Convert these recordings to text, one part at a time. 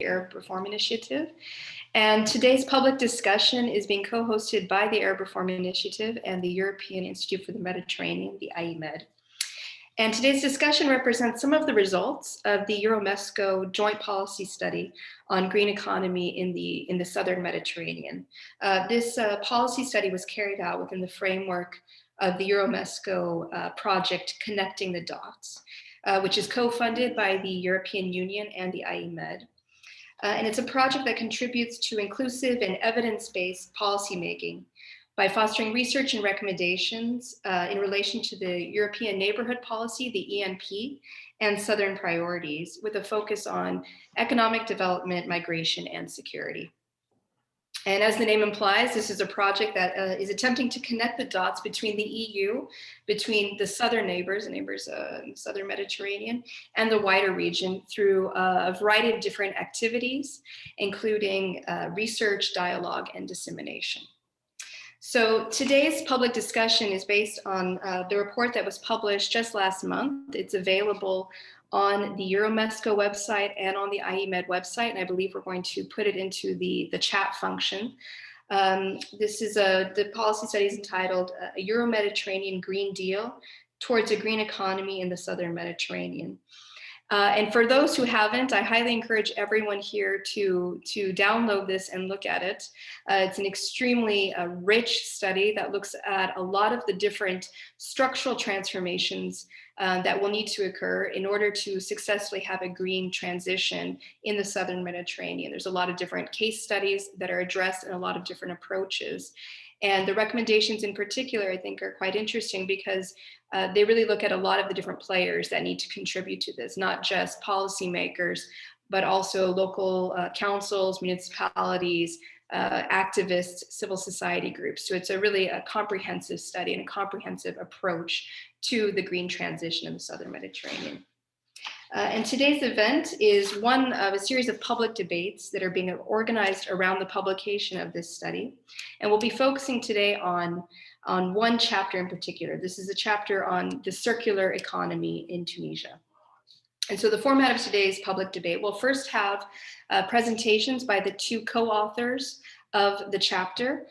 Arab Reform Initiative. And today's public discussion is being co-hosted by the Arab Reform Initiative and the European Institute for the Mediterranean, the EuroMed. And today's discussion represents some of the results of the EuroMeSCo Joint Policy Study on green economy in the Southern Mediterranean. This policy study was carried out within the framework of the EuroMeSCo project Connecting the Dots, which is co-funded by the European Union and the EuroMed. And it's a project that contributes to inclusive and evidence-based policymaking by fostering research and recommendations in relation to the European Neighbourhood Policy, the ENP, and Southern priorities, with a focus on economic development, migration, and security. And as the name implies, this is a project that is attempting to connect the dots between the EU, between the southern neighbors in the Southern Mediterranean, and the wider region through a variety of different activities, including research, dialogue, and dissemination. So today's public discussion is based on the report that was published just last month. It's available on the EuroMeSCo website and on the EuroMed website, and I believe we're going to put it into the chat function. This is the policy study is entitled "A Euro-Mediterranean Green Deal Towards a Green Economy in the Southern Mediterranean." And for those who haven't, I highly encourage everyone here to download this and look at it. It's an extremely rich study that looks at a lot of the different structural transformations that will need to occur in order to successfully have a green transition in the Southern Mediterranean. There's a lot of different case studies that are addressed and a lot of different approaches. And the recommendations in particular, I think, are quite interesting because they really look at a lot of the different players that need to contribute to this, not just policymakers, but also local councils, municipalities, activists, civil society groups. So it's really a comprehensive study and a comprehensive approach to the green transition in the Southern Mediterranean. And today's event is one of a series of public debates that are being organized around the publication of this study. And we'll be focusing today on one chapter in particular. This is a chapter on the circular economy in Tunisia. And so the format of today's public debate will first have presentations by the two co-authors of the chapter.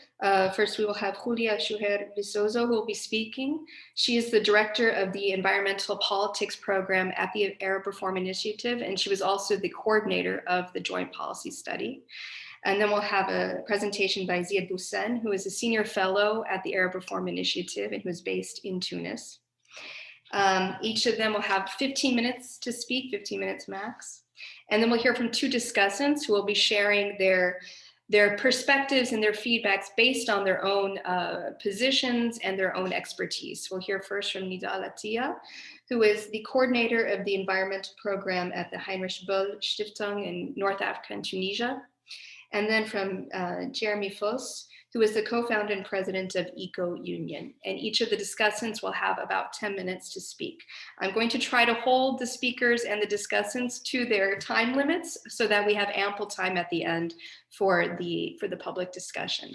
First, we will have Choucair Vizoso, who will be speaking. She is the director of the Environmental Politics Program at the Arab Reform Initiative, and she was also the coordinator of the Joint Policy Study. And then we'll have a presentation by Zied Boussen, who is a senior fellow at the Arab Reform Initiative and who is based in Tunis. Each of them will have 15 minutes to speak, 15 minutes max. And then we'll hear from two discussants who will be sharing their perspectives and their feedbacks based on their own positions and their own expertise. We'll hear first from Nida Alatia, who is the coordinator of the environmental program at the Heinrich Böll Stiftung in North Africa and Tunisia. And then from Jeremy Vos, who is the co-founder and president of Eco Union. And each of the discussants will have about 10 minutes to speak. I'm going to try to hold the speakers and the discussants to their time limits so that we have ample time at the end for the public discussion.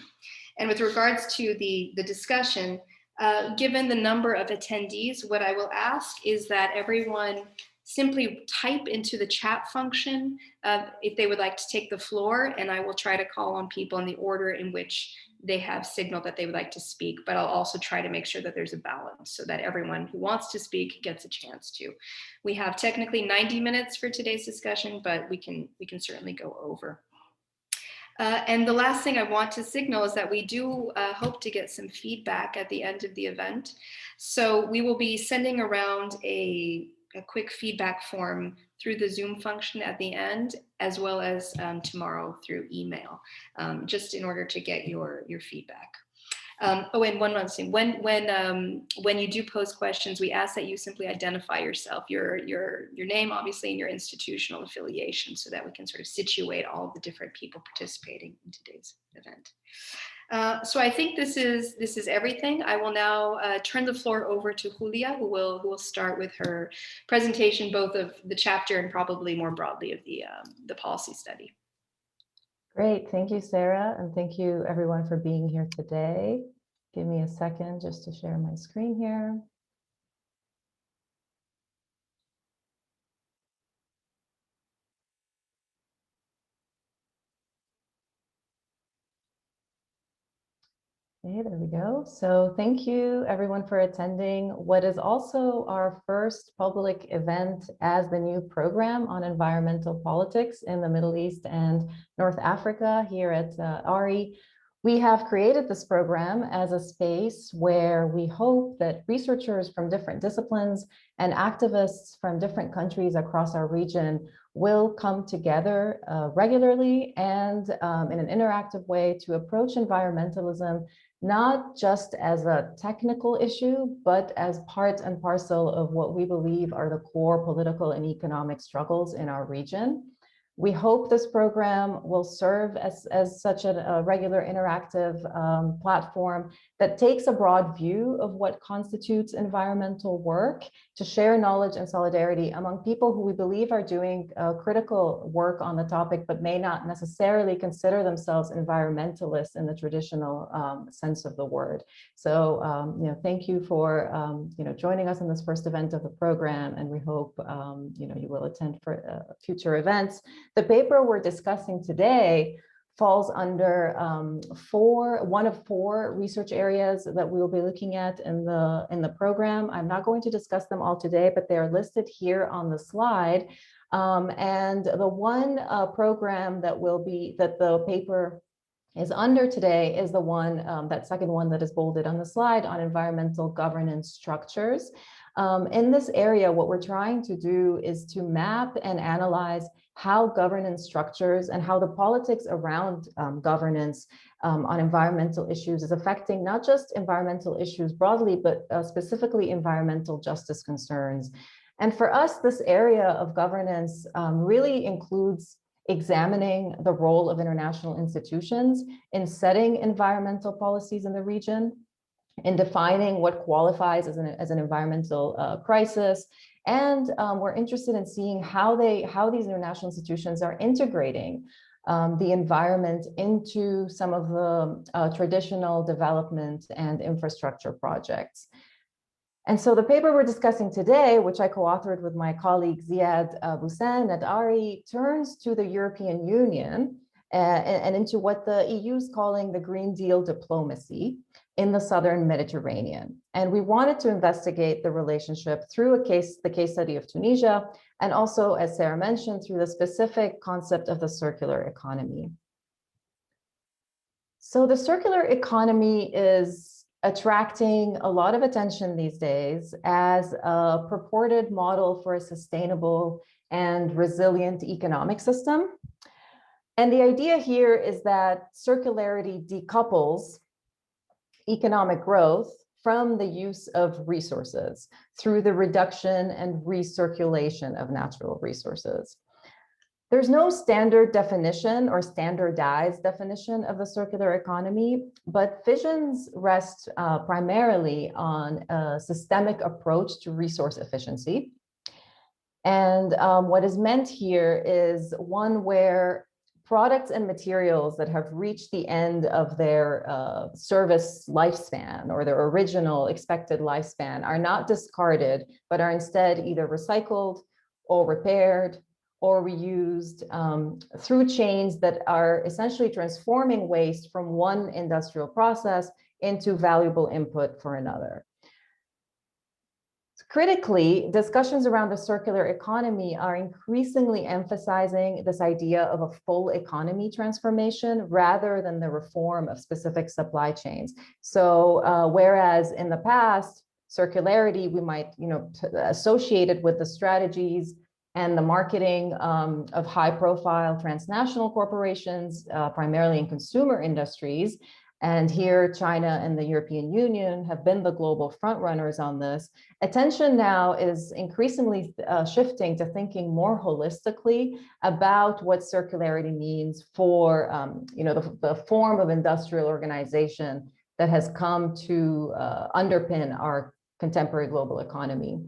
And with regards to the discussion, given the number of attendees, what I will ask is that everyone simply type into the chat function if they would like to take the floor, and I will try to call on people in the order in which they have signaled that they would like to speak, but I'll also try to make sure that there's a balance so that everyone who wants to speak gets a chance to. We have technically 90 minutes for today's discussion, but we can certainly go over. And the last thing I want to signal is that we do hope to get some feedback at the end of the event. So we will be sending around a quick feedback form through the Zoom function at the end, as well as tomorrow through email, just in order to get your feedback. Oh, and one last thing, when you do pose questions, we ask that you simply identify yourself, your name, obviously, and your institutional affiliation, so that we can sort of situate all of the different people participating in today's event. So I think this is everything. I will now turn the floor over to Julia, who will start with her presentation, both of the chapter and probably more broadly of the policy study. Great, thank you, Sarah, and thank you everyone for being here today. Give me a second just to share my screen here. Okay, there we go. So thank you everyone for attending what is also our first public event as the new program on environmental politics in the Middle East and North Africa here at ARI. We have created this program as a space where we hope that researchers from different disciplines and activists from different countries across our region will come together regularly and in an interactive way to approach environmentalism not just as a technical issue, but as part and parcel of what we believe are the core political and economic struggles in our region. We hope this program will serve as such a regular interactive platform that takes a broad view of what constitutes environmental work to share knowledge and solidarity among people who we believe are doing critical work on the topic, but may not necessarily consider themselves environmentalists in the traditional sense of the word. So, thank you for, joining us in this first event of the program, and we hope, you will attend for future events. The paper we're discussing today falls under one of four research areas that we will be looking at in the program. I'm not going to discuss them all today, but they are listed here on the slide. And the one program that the paper is under today is the one, that second one that is bolded on the slide, on environmental governance structures. In this area, what we're trying to do is to map and analyze how governance structures and how the politics around governance on environmental issues is affecting not just environmental issues broadly, but specifically environmental justice concerns. And for us, this area of governance really includes examining the role of international institutions in setting environmental policies in the region, in defining what qualifies as an environmental crisis. And we're interested in seeing how these international institutions are integrating the environment into some of the traditional development and infrastructure projects. And so the paper we're discussing today, which I co-authored with my colleague Zied Boussen at ARI, turns to the European Union and into what the EU is calling the Green Deal diplomacy in the Southern Mediterranean. And we wanted to investigate the relationship through the case study of Tunisia, and also, as Sarah mentioned, through the specific concept of the circular economy. So the circular economy is attracting a lot of attention these days as a purported model for a sustainable and resilient economic system. And the idea here is that circularity decouples economic growth from the use of resources through the reduction and recirculation of natural resources. There's no standard definition or standardized definition of the circular economy, but visions rest primarily on a systemic approach to resource efficiency. And what is meant here is one where products and materials that have reached the end of their service lifespan or their original expected lifespan are not discarded, but are instead either recycled or repaired or reused through chains that are essentially transforming waste from one industrial process into valuable input for another. Critically, discussions around the circular economy are increasingly emphasizing this idea of a full economy transformation rather than the reform of specific supply chains. So whereas in the past, circularity, we might associate it with the strategies and the marketing of high-profile transnational corporations, primarily in consumer industries. And here, China and the European Union have been the global frontrunners on this. Attention now is increasingly shifting to thinking more holistically about what circularity means for the form of industrial organization that has come to underpin our contemporary global economy.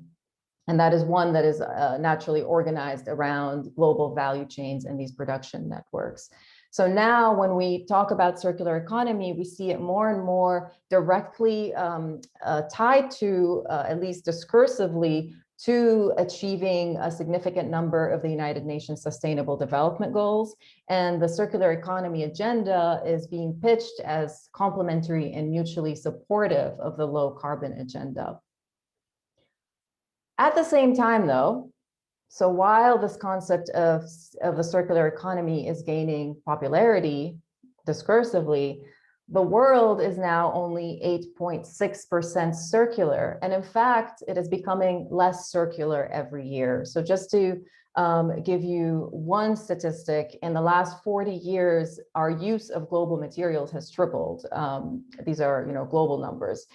And that is one that is naturally organized around global value chains and these production networks. So now when we talk about circular economy, we see it more and more directly tied to, at least discursively, to achieving a significant number of the United Nations Sustainable Development Goals. And the circular economy agenda is being pitched as complementary and mutually supportive of the low carbon agenda. At the same time, though, so while this concept of the circular economy is gaining popularity discursively, the world is now only 8.6% circular. And in fact, it is becoming less circular every year. So just to give you one statistic, in the last 40 years, our use of global materials has tripled. These are, global numbers.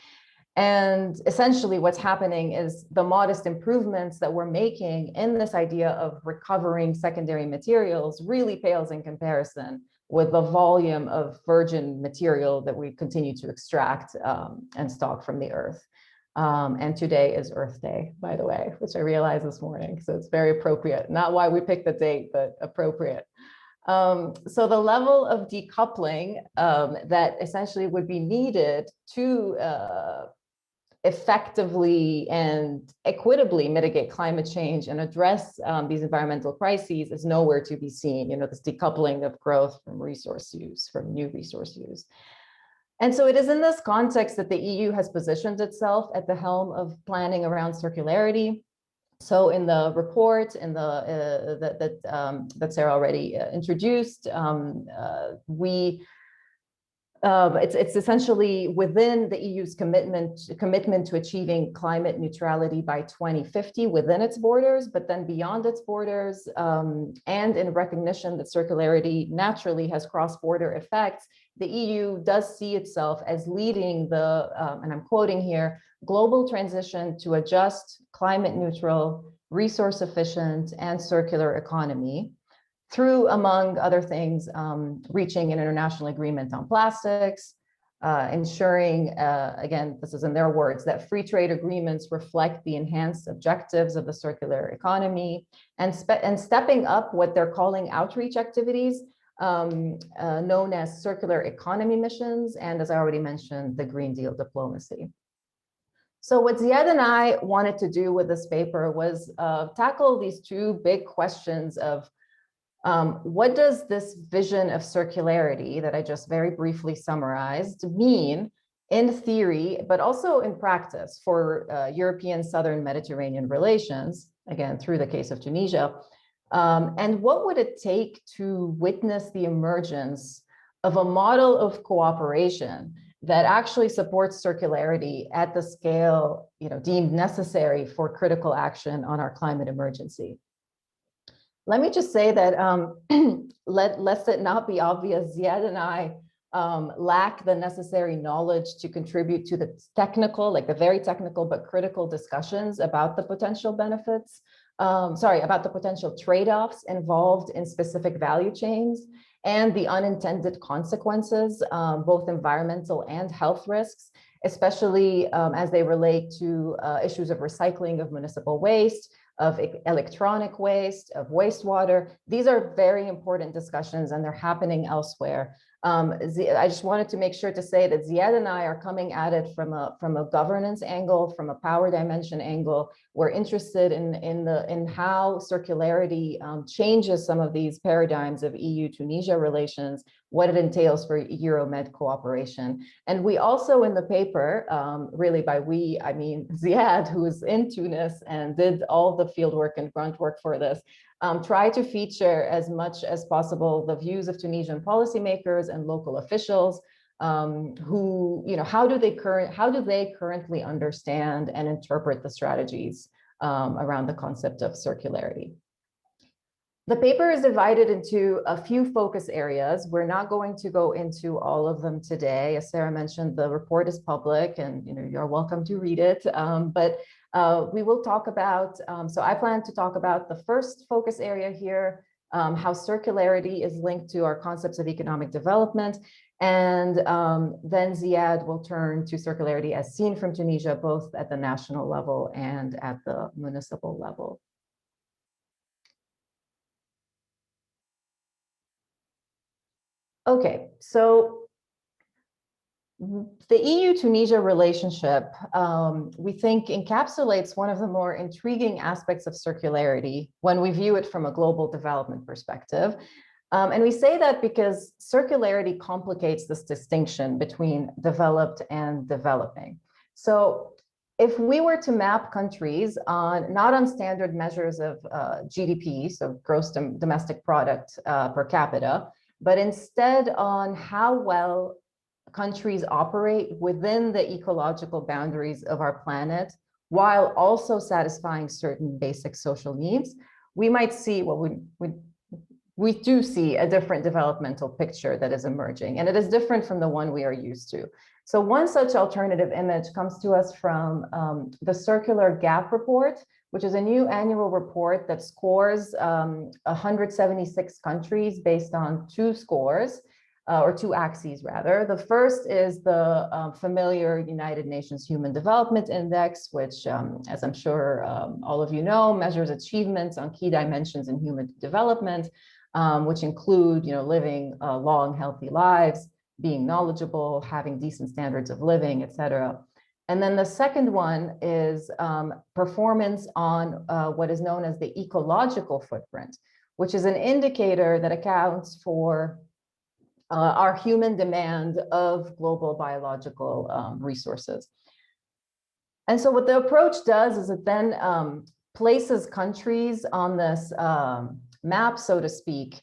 And essentially what's happening is the modest improvements that we're making in this idea of recovering secondary materials really pales in comparison with the volume of virgin material that we continue to extract and stock from the earth. And today is Earth Day, by the way, which I realized this morning. So it's very appropriate, not why we picked the date, but appropriate. So the level of decoupling that essentially would be needed to effectively and equitably mitigate climate change and address these environmental crises is nowhere to be seen, this decoupling of growth from resource use, from new resource use. And so it is in this context that the EU has positioned itself at the helm of planning around circularity. So in the report that Sarah already introduced, it's essentially within the EU's commitment to achieving climate neutrality by 2050 within its borders, but then beyond its borders, and in recognition that circularity naturally has cross-border effects, the EU does see itself as leading the, and I'm quoting here, global transition to a just, climate neutral, resource efficient, and circular economy, through, among other things, reaching an international agreement on plastics, ensuring, again, this is in their words, that free trade agreements reflect the enhanced objectives of the circular economy, and stepping up what they're calling outreach activities, known as circular economy missions, and as I already mentioned, the Green Deal diplomacy. So what Zied and I wanted to do with this paper was tackle these two big questions of what does this vision of circularity that I just very briefly summarized mean in theory, but also in practice for European Southern Mediterranean relations, again, through the case of Tunisia, and what would it take to witness the emergence of a model of cooperation that actually supports circularity at the scale deemed necessary for critical action on our climate emergency? Let me just say that, lest it not be obvious, Zied and I lack the necessary knowledge to contribute to the technical, like the very technical but critical discussions about the potential benefits, about the potential trade-offs involved in specific value chains and the unintended consequences, both environmental and health risks, especially as they relate to issues of recycling of municipal waste, of electronic waste, of wastewater. These are very important discussions and they're happening elsewhere. I just wanted to make sure to say that Zied and I are coming at it from a governance angle, from a power dimension angle. We're interested in how circularity changes some of these paradigms of EU-Tunisia relations, what it entails for EuroMed cooperation. And we also in the paper, really by we, I mean Zied, who is in Tunis and did all the field work and grunt work for this, try to feature as much as possible the views of Tunisian policymakers and local officials who, how do they currently understand and interpret the strategies around the concept of circularity. The paper is divided into a few focus areas. We're not going to go into all of them today. As Sarah mentioned, the report is public and you're welcome to read it. But we will talk about, so I plan to talk about the first focus area here, how circularity is linked to our concepts of economic development. And then Zied will turn to circularity as seen from Tunisia, both at the national level and at the municipal level. Okay, so The EU-Tunisia relationship, we think, encapsulates one of the more intriguing aspects of circularity when we view it from a global development perspective. And we say that because circularity complicates this distinction between developed and developing. So if we were to map countries not on standard measures of GDP, so gross domestic product per capita, but instead on how well countries operate within the ecological boundaries of our planet, while also satisfying certain basic social needs, we might see we do see a different developmental picture that is emerging, and it is different from the one we are used to. So one such alternative image comes to us from the Circular Gap Report, which is a new annual report that scores 176 countries based on two scores, or two axes rather. The first is the familiar United Nations Human Development Index, which, as I'm sure all of you know, measures achievements on key dimensions in human development, which include, living long, healthy lives, being knowledgeable, having decent standards of living, etc. And then the second one is performance on what is known as the ecological footprint, which is an indicator that accounts for our human demand of global biological resources. And so what the approach does is it then places countries on this map, so to speak,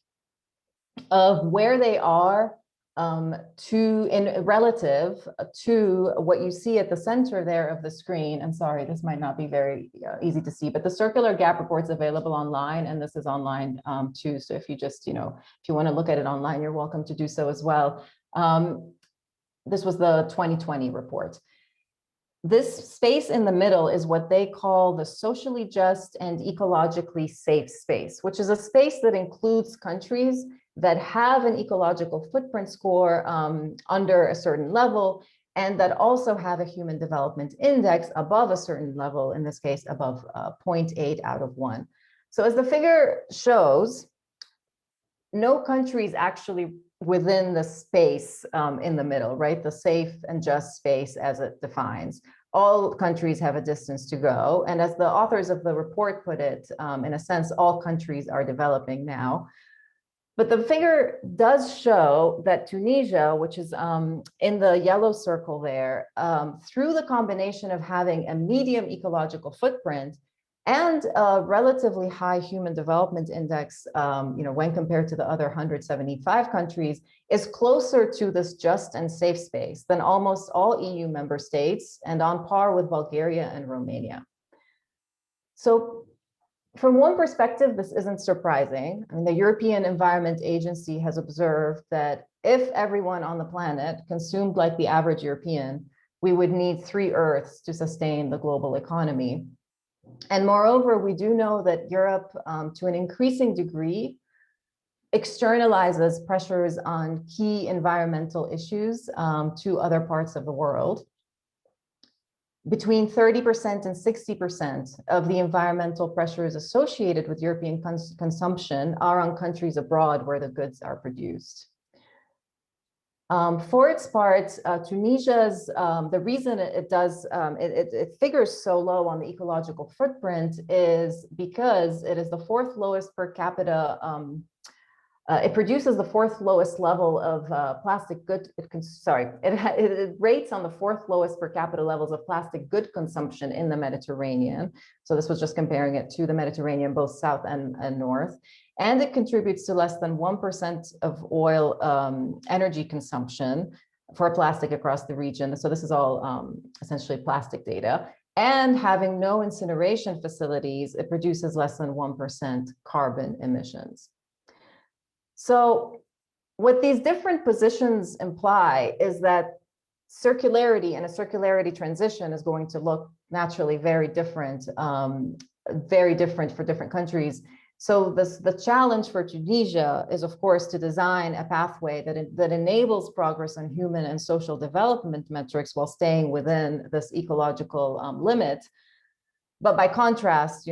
of where they are relative to what you see at the center there of the screen. I'm sorry, this might not be very easy to see, but the Circular Gap Report's available online, and this is online too. So if you just, if you want to look at it online, you're welcome to do so as well. This was the 2020 report. This space in the middle is what they call the socially just and ecologically safe space, which is a space that includes countries that have an ecological footprint score under a certain level, and that also have a human development index above a certain level, in this case, above 0.8 out of 1. So as the figure shows, no country is actually within the space in the middle, right? The safe and just space as it defines. All countries have a distance to go. And as the authors of the report put it, in a sense, all countries are developing now. But the figure does show that Tunisia, which is in the yellow circle there, through the combination of having a medium ecological footprint and a relatively high human development index, when compared to the other 175 countries, is closer to this just and safe space than almost all EU member states, and on par with Bulgaria and Romania. So from one perspective, this isn't surprising. I mean, the European Environment Agency has observed that if everyone on the planet consumed like the average European, we would need 3 Earths to sustain the global economy. And moreover, we do know that Europe, to an increasing degree, externalizes pressures on key environmental issues to other parts of the world. Between 30% and 60% of the environmental pressures associated with European consumption are on countries abroad where the goods are produced. For its part, Tunisia's, the reason it figures so low on the ecological footprint is because it is the 4th lowest per capita, it produces the 4th lowest level of plastic good, it rates on the 4th lowest per capita levels of plastic good consumption in the Mediterranean. So this was just comparing it to the Mediterranean, both south and north. And it contributes to less than 1% of oil energy consumption for plastic across the region. So this is all essentially plastic data. And having no incineration facilities, it produces less than 1% carbon emissions. So what these different positions imply is that circularity and a circularity transition is going to look naturally very different for different countries. So the challenge for Tunisia is, of course, to design a pathway that enables progress on human and social development metrics while staying within this ecological limit. But by contrast,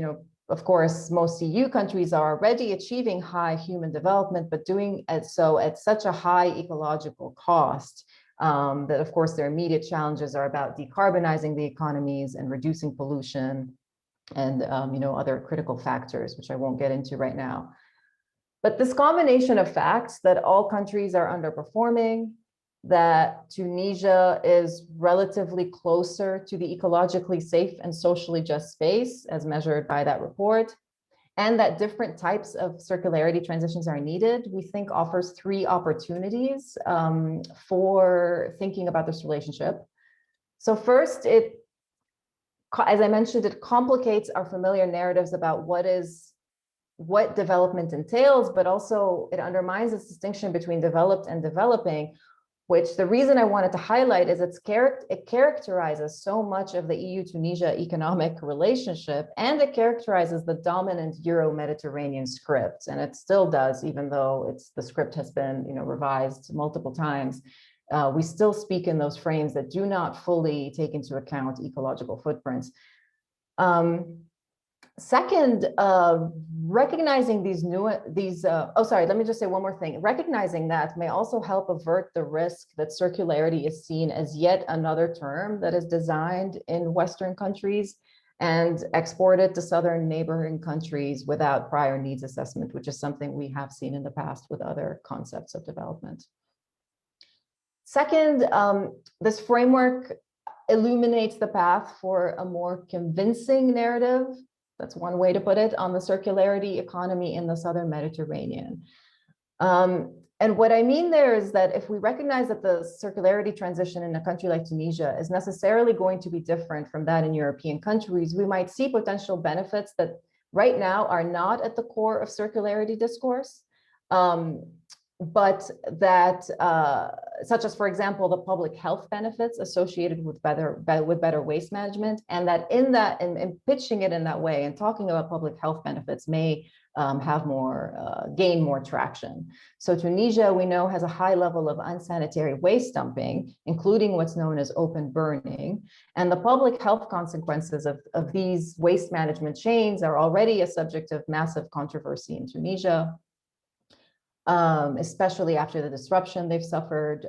of course, most EU countries are already achieving high human development, but doing so at such a high ecological cost That of course their immediate challenges are about decarbonizing the economies and reducing pollution and other critical factors, which I won't get into right now. But this combination of facts that all countries are underperforming, that Tunisia is relatively closer to the ecologically safe and socially just space as measured by that report, and that different types of circularity transitions are needed, we think offers three opportunities for thinking about this relationship. So first, as I mentioned, it complicates our familiar narratives about what development entails, but also it undermines this distinction between developed and developing, which the reason I wanted to highlight is it characterizes so much of the EU-Tunisia economic relationship, and it characterizes the dominant Euro-Mediterranean script, and it still does, even though the script has been revised multiple times. We still speak in those frames that do not fully take into account ecological footprints. Second, recognizing let me just say one more thing. Recognizing that may also help avert the risk that circularity is seen as yet another term that is designed in Western countries and exported to Southern neighboring countries without prior needs assessment, which is something we have seen in the past with other concepts of development. Second, this framework illuminates the path for a more convincing narrative, that's one way to put it, on the circularity economy in the Southern Mediterranean. And what I mean there is that if we recognize that the circularity transition in a country like Tunisia is necessarily going to be different from that in European countries, we might see potential benefits that right now are not at the core of circularity discourse, but that, such as, for example, the public health benefits associated with better waste management, and that in pitching it in that way and talking about public health benefits may gain more traction. So Tunisia, we know, has a high level of unsanitary waste dumping, including what's known as open burning, and the public health consequences of these waste management chains are already a subject of massive controversy in Tunisia. Especially after the disruption they've suffered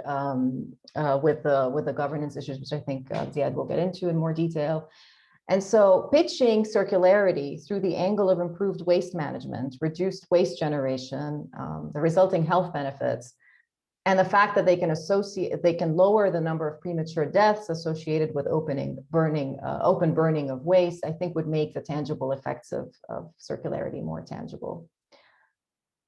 with the governance issues, which I think Zied will get into in more detail. And so pitching circularity through the angle of improved waste management, reduced waste generation, the resulting health benefits, and the fact that they can lower the number of premature deaths associated with open burning of waste, I think would make the tangible effects of circularity more tangible.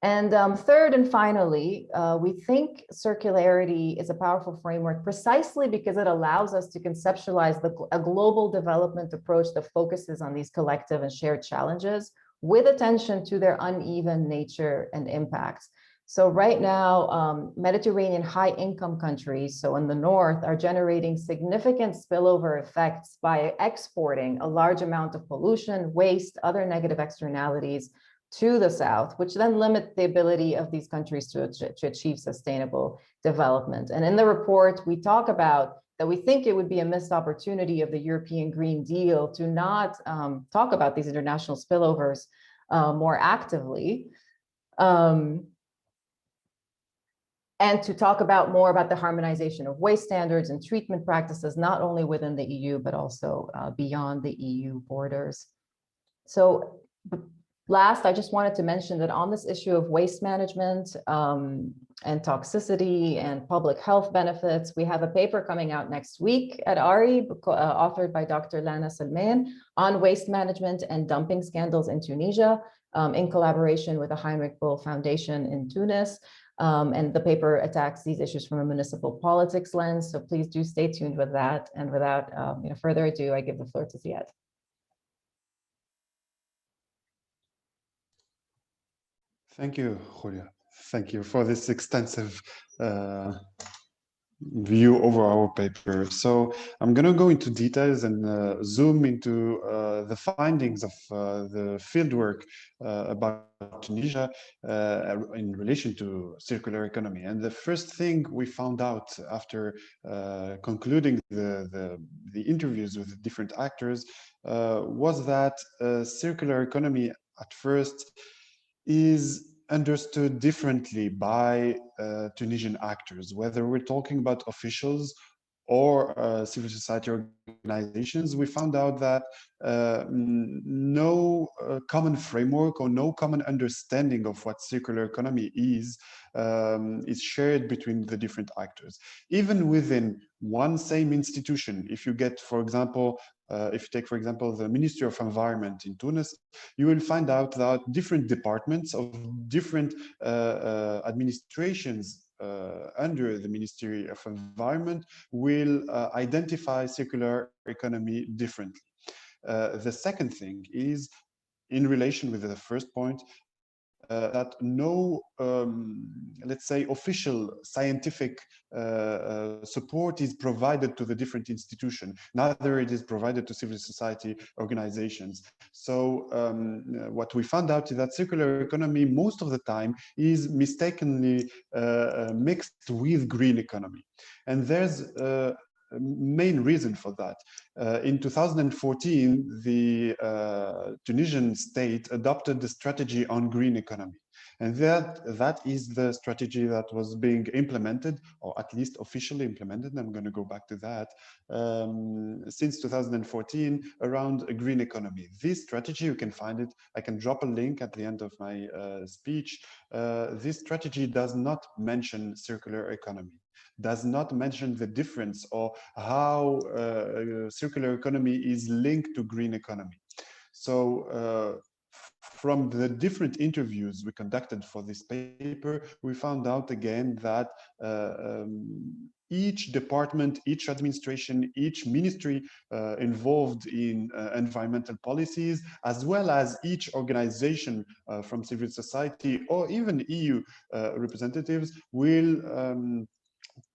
And third and finally, we think circularity is a powerful framework precisely because it allows us to conceptualize a global development approach that focuses on these collective and shared challenges with attention to their uneven nature and impacts. So right now, Mediterranean high-income countries, so in the north, are generating significant spillover effects by exporting a large amount of pollution, waste, other negative externalities to the south, which then limit the ability of these countries to achieve sustainable development. And in the report, we talk about that we think it would be a missed opportunity of the European Green Deal to not talk about these international spillovers more actively, and to talk more about the harmonization of waste standards and treatment practices, not only within the EU, but also beyond the EU borders. So last, I just wanted to mention that on this issue of waste management and toxicity and public health benefits, we have a paper coming out next week at ARI, authored by Dr. Lana Salman, on waste management and dumping scandals in Tunisia, in collaboration with the Heinrich Böll Foundation in Tunis. And the paper attacks these issues from a municipal politics lens. So please do stay tuned with that. And without further ado, I give the floor to Zied. Thank you, Julia. Thank you for this extensive view over our paper. So I'm going to go into details and zoom into the findings of the fieldwork about Tunisia in relation to circular economy. And the first thing we found out after concluding the interviews with different actors was that circular economy at first is understood differently by Tunisian actors, whether we're talking about officials or civil society organizations. We found out that no common framework or no common understanding of what circular economy is shared between the different actors. Even within one same institution, if you get, for example, if you take, for example, the Ministry of Environment in Tunis, you will find out that different departments of different administrations under the Ministry of Environment will identify circular economy differently. The second thing is, in relation with the first point, that no, let's say, official scientific support is provided to the different institutions. Neither it is provided to civil society organizations. So what we found out is that circular economy most of the time is mistakenly mixed with green economy. And there's main reason for that. In 2014, the Tunisian state adopted the strategy on green economy. And that is the strategy that was being implemented, or at least officially implemented. And I'm going to go back to that since 2014 around a green economy. This strategy, you can find it. I can drop a link at the end of my speech. This strategy does not mention circular economy, does not mention the difference or how circular economy is linked to green economy. So from the different interviews we conducted for this paper, we found out again that each department, each administration, each ministry involved in environmental policies, as well as each organization from civil society or even EU representatives will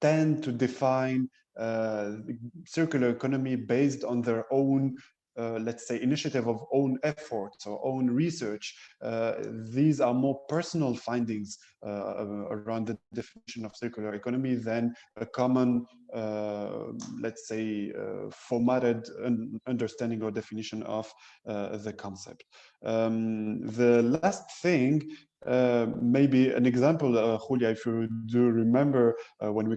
tend to define circular economy based on their own, let's say, initiative of own efforts or own research. These are more personal findings around the definition of circular economy than a common, let's say, formatted understanding or definition of the concept. The last thing, maybe an example, Julia, if you do remember, when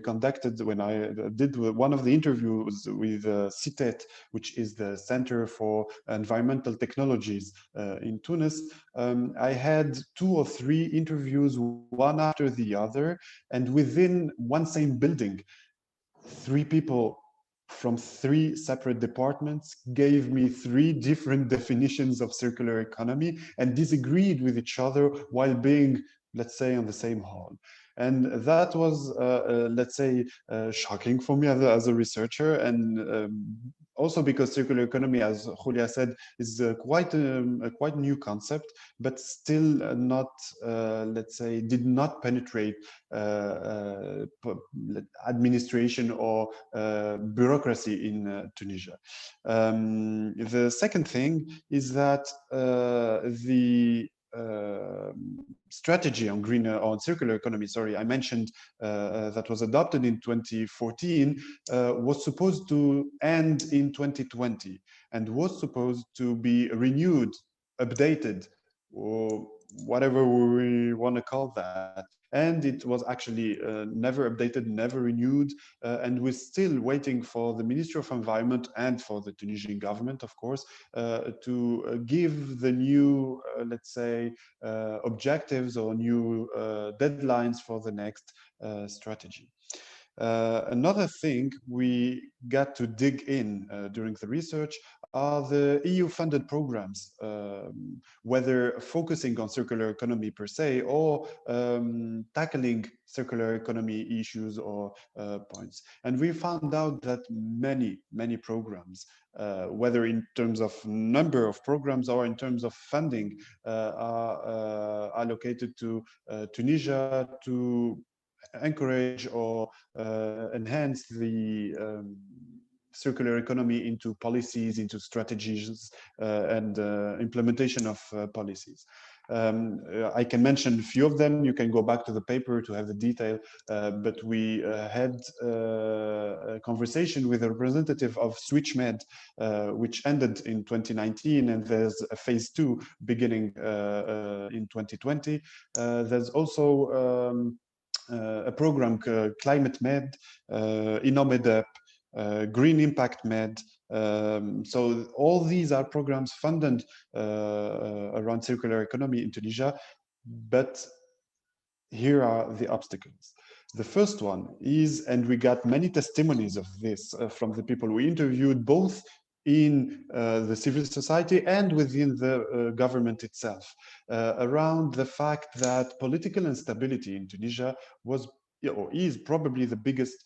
I did one of the interviews with CITET, which is the Center for Environmental Technologies in Tunis, I had 2 or 3 interviews, one after the other, and within one same building, 3 people from 3 separate departments gave me 3 different definitions of circular economy and disagreed with each other while being, let's say, on the same hall. And that was, let's say, shocking for me as a researcher, and also because circular economy, as Julia said, is quite a new concept, but still not, let's say, did not penetrate administration or bureaucracy in Tunisia. The second thing is that the strategy on green on circular economy, sorry, I mentioned that was adopted in 2014, was supposed to end in 2020 and was supposed to be renewed, updated, or whatever we want to call that. And it was actually never updated, never renewed, and we're still waiting for the Ministry of Environment and for the Tunisian government, of course, to give the new, let's say, objectives or new deadlines for the next strategy. Another thing we got to dig in during the research are the EU-funded programs, whether focusing on circular economy per se or tackling circular economy issues or points. And we found out that many programs, whether in terms of number of programs or in terms of funding, are allocated to Tunisia to encourage or enhance the circular economy into policies, into strategies, and implementation of policies. I can mention a few of them. You can go back to the paper to have the detail, but we had a conversation with a representative of SwitchMed, which ended in 2019, and there's a phase 2 beginning in 2020. There's also a program Climate Med, EuroMed, Green Impact Med. So all these are programs funded around circular economy in Tunisia, but here are the obstacles. The first one is, and we got many testimonies of this from the people we interviewed, both in the civil society and within the government itself, around the fact that political instability in Tunisia was or is probably the biggest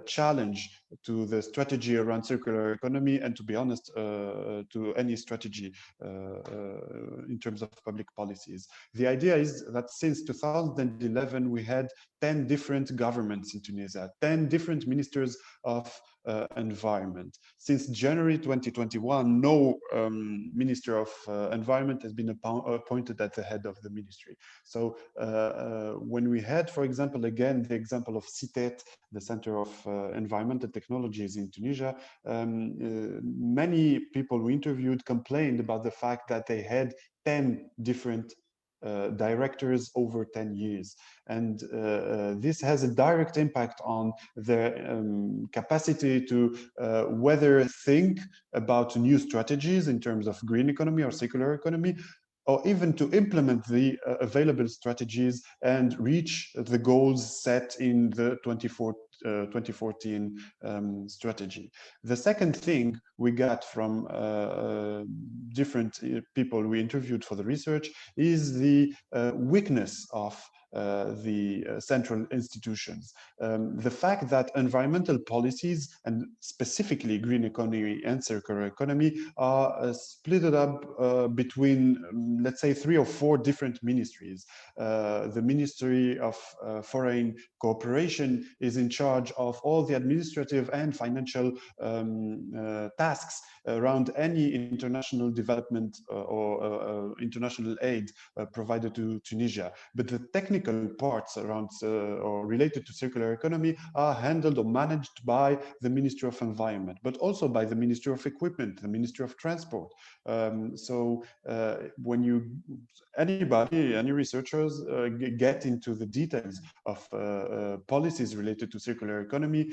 challenge to the strategy around circular economy, and to be honest, to any strategy in terms of public policies. The idea is that since 2011, we had 10 different governments in Tunisia, 10 different ministers of environment. Since January 2021, no Minister of Environment has been appointed at the head of the ministry. So when we had, for example, again, the example of CITET, the Center of Environmental Technologies in Tunisia, many people we interviewed complained about the fact that they had 10 different directors over 10 years. And this has a direct impact on their capacity to whether think about new strategies in terms of green economy or circular economy, or even to implement the available strategies and reach the goals set in the 2014 strategy. The second thing we got from different people we interviewed for the research is the weakness of the central institutions. The fact that environmental policies, and specifically green economy and circular economy, are split up between, let's say, 3 or 4 different ministries. The Ministry of Foreign Cooperation is in charge of all the administrative and financial tasks around any international development or international aid provided to Tunisia. But the technical parts around or related to circular economy are handled or managed by the Ministry of Environment, but also by the Ministry of Equipment, the Ministry of Transport. So when any researchers get into the details of policies related to circular economy,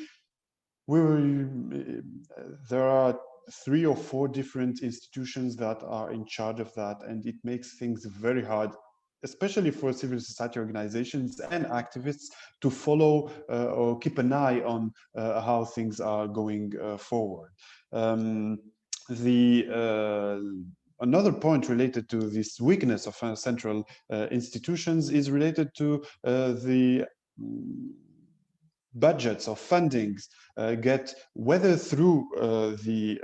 there are 3 or 4 different institutions that are in charge of that, and it makes things very hard, especially for civil society organizations and activists, to follow or keep an eye on how things are going forward. Another point related to this weakness of central institutions is related to the budgets or fundings get, whether through the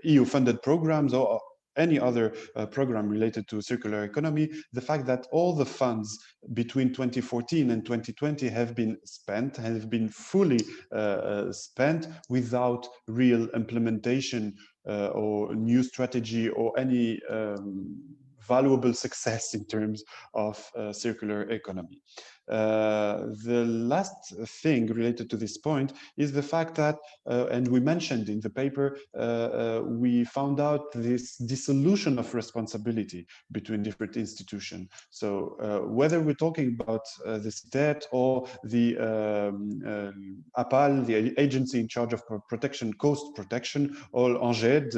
EU-funded programs or any other program related to circular economy, the fact that all the funds between 2014 and 2020 have been fully spent without real implementation or new strategy or any valuable success in terms of circular economy. The last thing related to this point is the fact that, and we mentioned in the paper, we found out this dissolution of responsibility between different institutions. So whether we're talking about the CITET or the APAL, the agency in charge of protection, coast protection, or UNGED,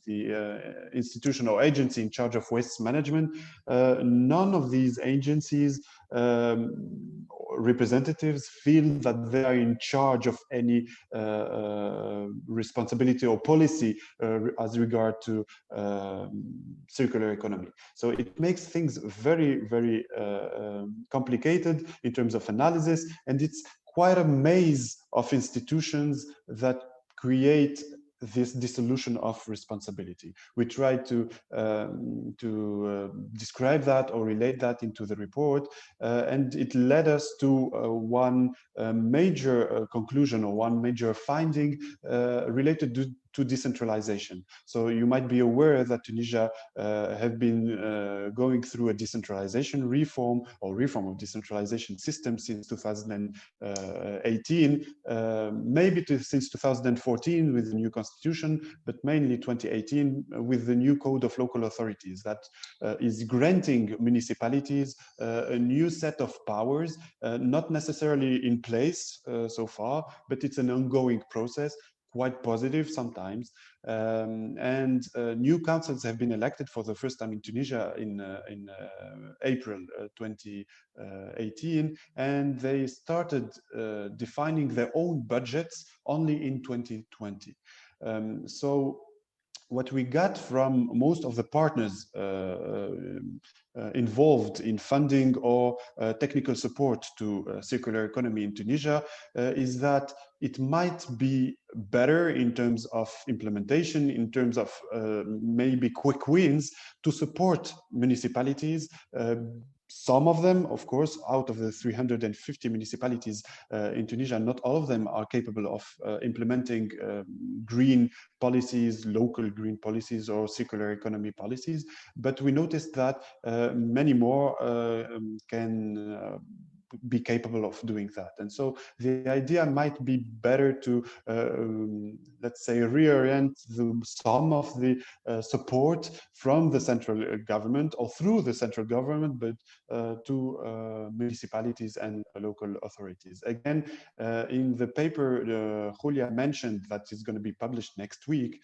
the institution or agency in charge of waste management, none of these agencies representatives feel that they are in charge of any responsibility or policy as regard to circular economy. So it makes things very, very complicated in terms of analysis, and it's quite a maze of institutions that create this dissolution of responsibility. We tried to describe that or relate that into the report, and it led us to one major conclusion or one major finding related to to decentralization. So you might be aware that Tunisia have been going through a decentralization reform or reform of decentralization system since 2018, maybe since 2014 with the new constitution, but mainly 2018 with the new code of local authorities that is granting municipalities a new set of powers, not necessarily in place so far, but it's an ongoing process, quite positive sometimes. And new councils have been elected for the first time in Tunisia in April 2018, and they started defining their own budgets only in 2020. So what we got from most of the partners involved in funding or technical support to circular economy in Tunisia is that it might be better in terms of implementation, in terms of maybe quick wins to support municipalities. Some of them, of course, out of the 350 municipalities in Tunisia, not all of them are capable of implementing green policies, local green policies or circular economy policies. But we noticed that many more can be capable of doing that. And so the idea might be better to, let's say, reorient some of the support from the central government or through the central government, but to municipalities and local authorities. Again, in the paper Julia mentioned that is going to be published next week,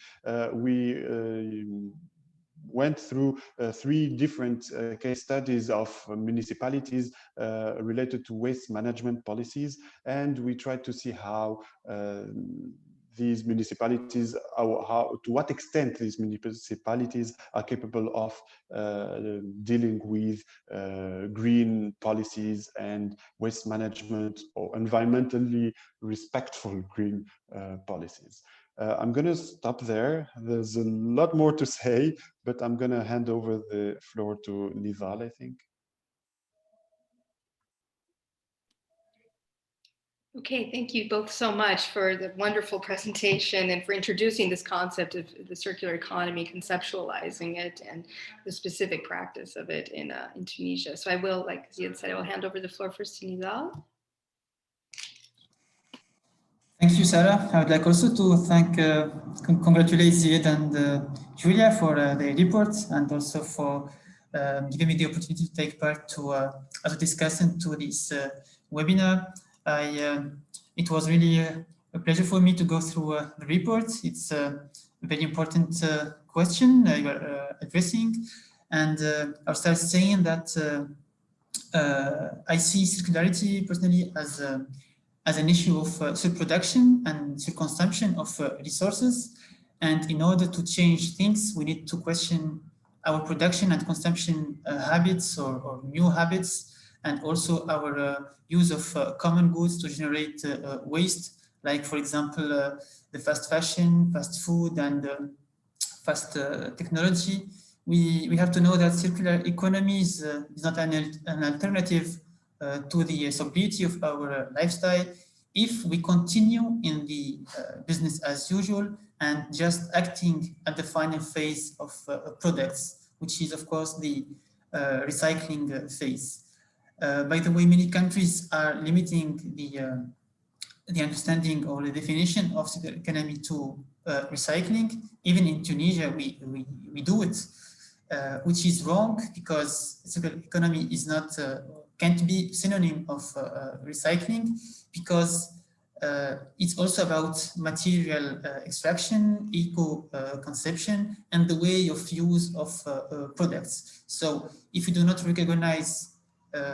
we went through 3 different case studies of municipalities related to waste management policies, and we tried to see how these municipalities, to what extent these municipalities are capable of dealing with green policies and waste management or environmentally respectful green policies. I'm going to stop there. There's a lot more to say, but I'm going to hand over the floor to Nizal, I think. Okay, thank you both so much for the wonderful presentation and for introducing this concept of the circular economy, conceptualizing it, and the specific practice of it in Tunisia. So I will, like Zied said, I will hand over the floor first to Nizal. Thank you, Sarah. I would like also to thank, congratulate Zied and Julia for their report, and also for giving me the opportunity to take part to as a discussant to this webinar. It was really a pleasure for me to go through the report. It's a very important question you are addressing, and I'll start saying that I see circularity personally as an issue of surproduction and surconsumption of resources. And in order to change things, we need to question our production and consumption habits or new habits, and also our use of common goods to generate waste, like, for example, the fast fashion, fast food, and fast technology. We have to know that circular economy is not an alternative to the sobriety of our lifestyle if we continue in the business as usual and just acting at the final phase of products, which is, of course, the recycling phase. By the way, many countries are limiting the understanding or the definition of circular economy to recycling. Even in Tunisia, we do it, which is wrong, because circular economy is not can't be synonym of recycling, because it's also about material extraction, eco-conception, and the way of use of products. So if you do not recognize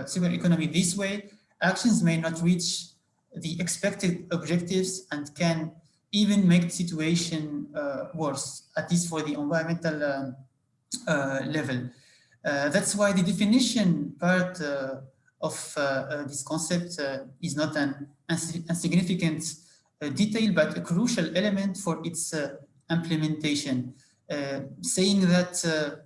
circular economy this way, actions may not reach the expected objectives and can even make the situation worse, at least for the environmental level. That's why the definition part of this concept is not an insignificant detail, but a crucial element for its implementation. Saying that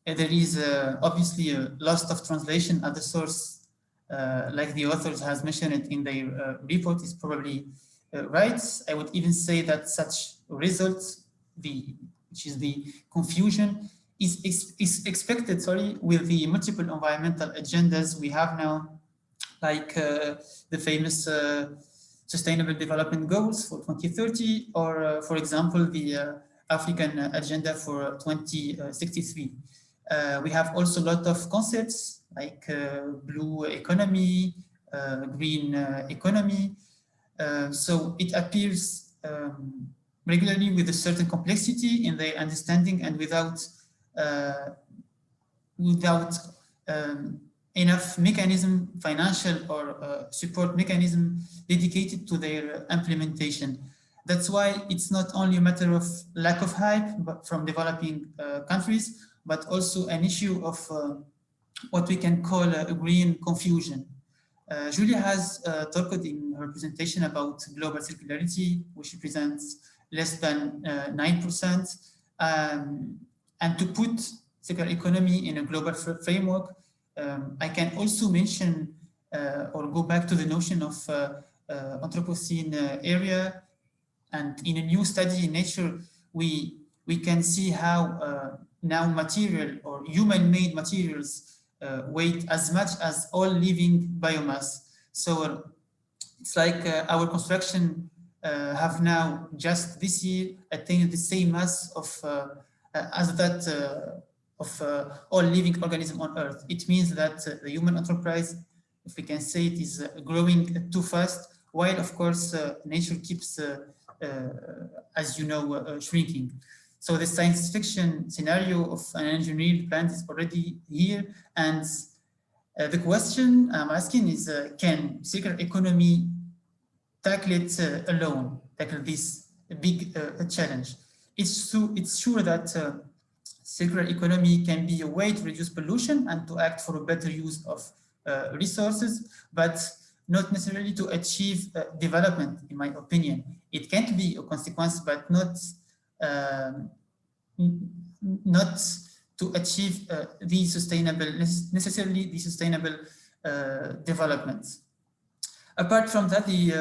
there is obviously a loss of translation at the source, like the authors has mentioned it in their report, is probably right. I would even say that such results which is the confusion, is expected, sorry, with the multiple environmental agendas we have now, like the famous Sustainable Development Goals for 2030, or for example, the African Agenda for 2063. We have also a lot of concepts like blue economy, green economy. So it appears regularly with a certain complexity in their understanding and without enough mechanism, financial or support mechanism dedicated to their implementation. That's why it's not only a matter of lack of hype but from developing countries, but also an issue of what we can call a green confusion. Julia has talked in her presentation about global circularity, which represents less than 9%. And to put circular economy in a global framework, I can also mention or go back to the notion of Anthropocene area. And in a new study in Nature, we can see how now material or human-made materials weight as much as all living biomass. So it's like our construction have now just this year attained the same mass of as that of all living organisms on Earth. It means that the human enterprise, if we can say it, is growing too fast, while of course nature keeps, as you know, shrinking. So the science fiction scenario of an engineered plant is already here, and the question I'm asking is, can circular economy tackle it alone, tackle this big challenge? It's sure that circular economy can be a way to reduce pollution and to act for a better use of resources, but not necessarily to achieve development, in my opinion. It can be a consequence, but not to achieve the sustainable, necessarily the sustainable development. Apart from that, the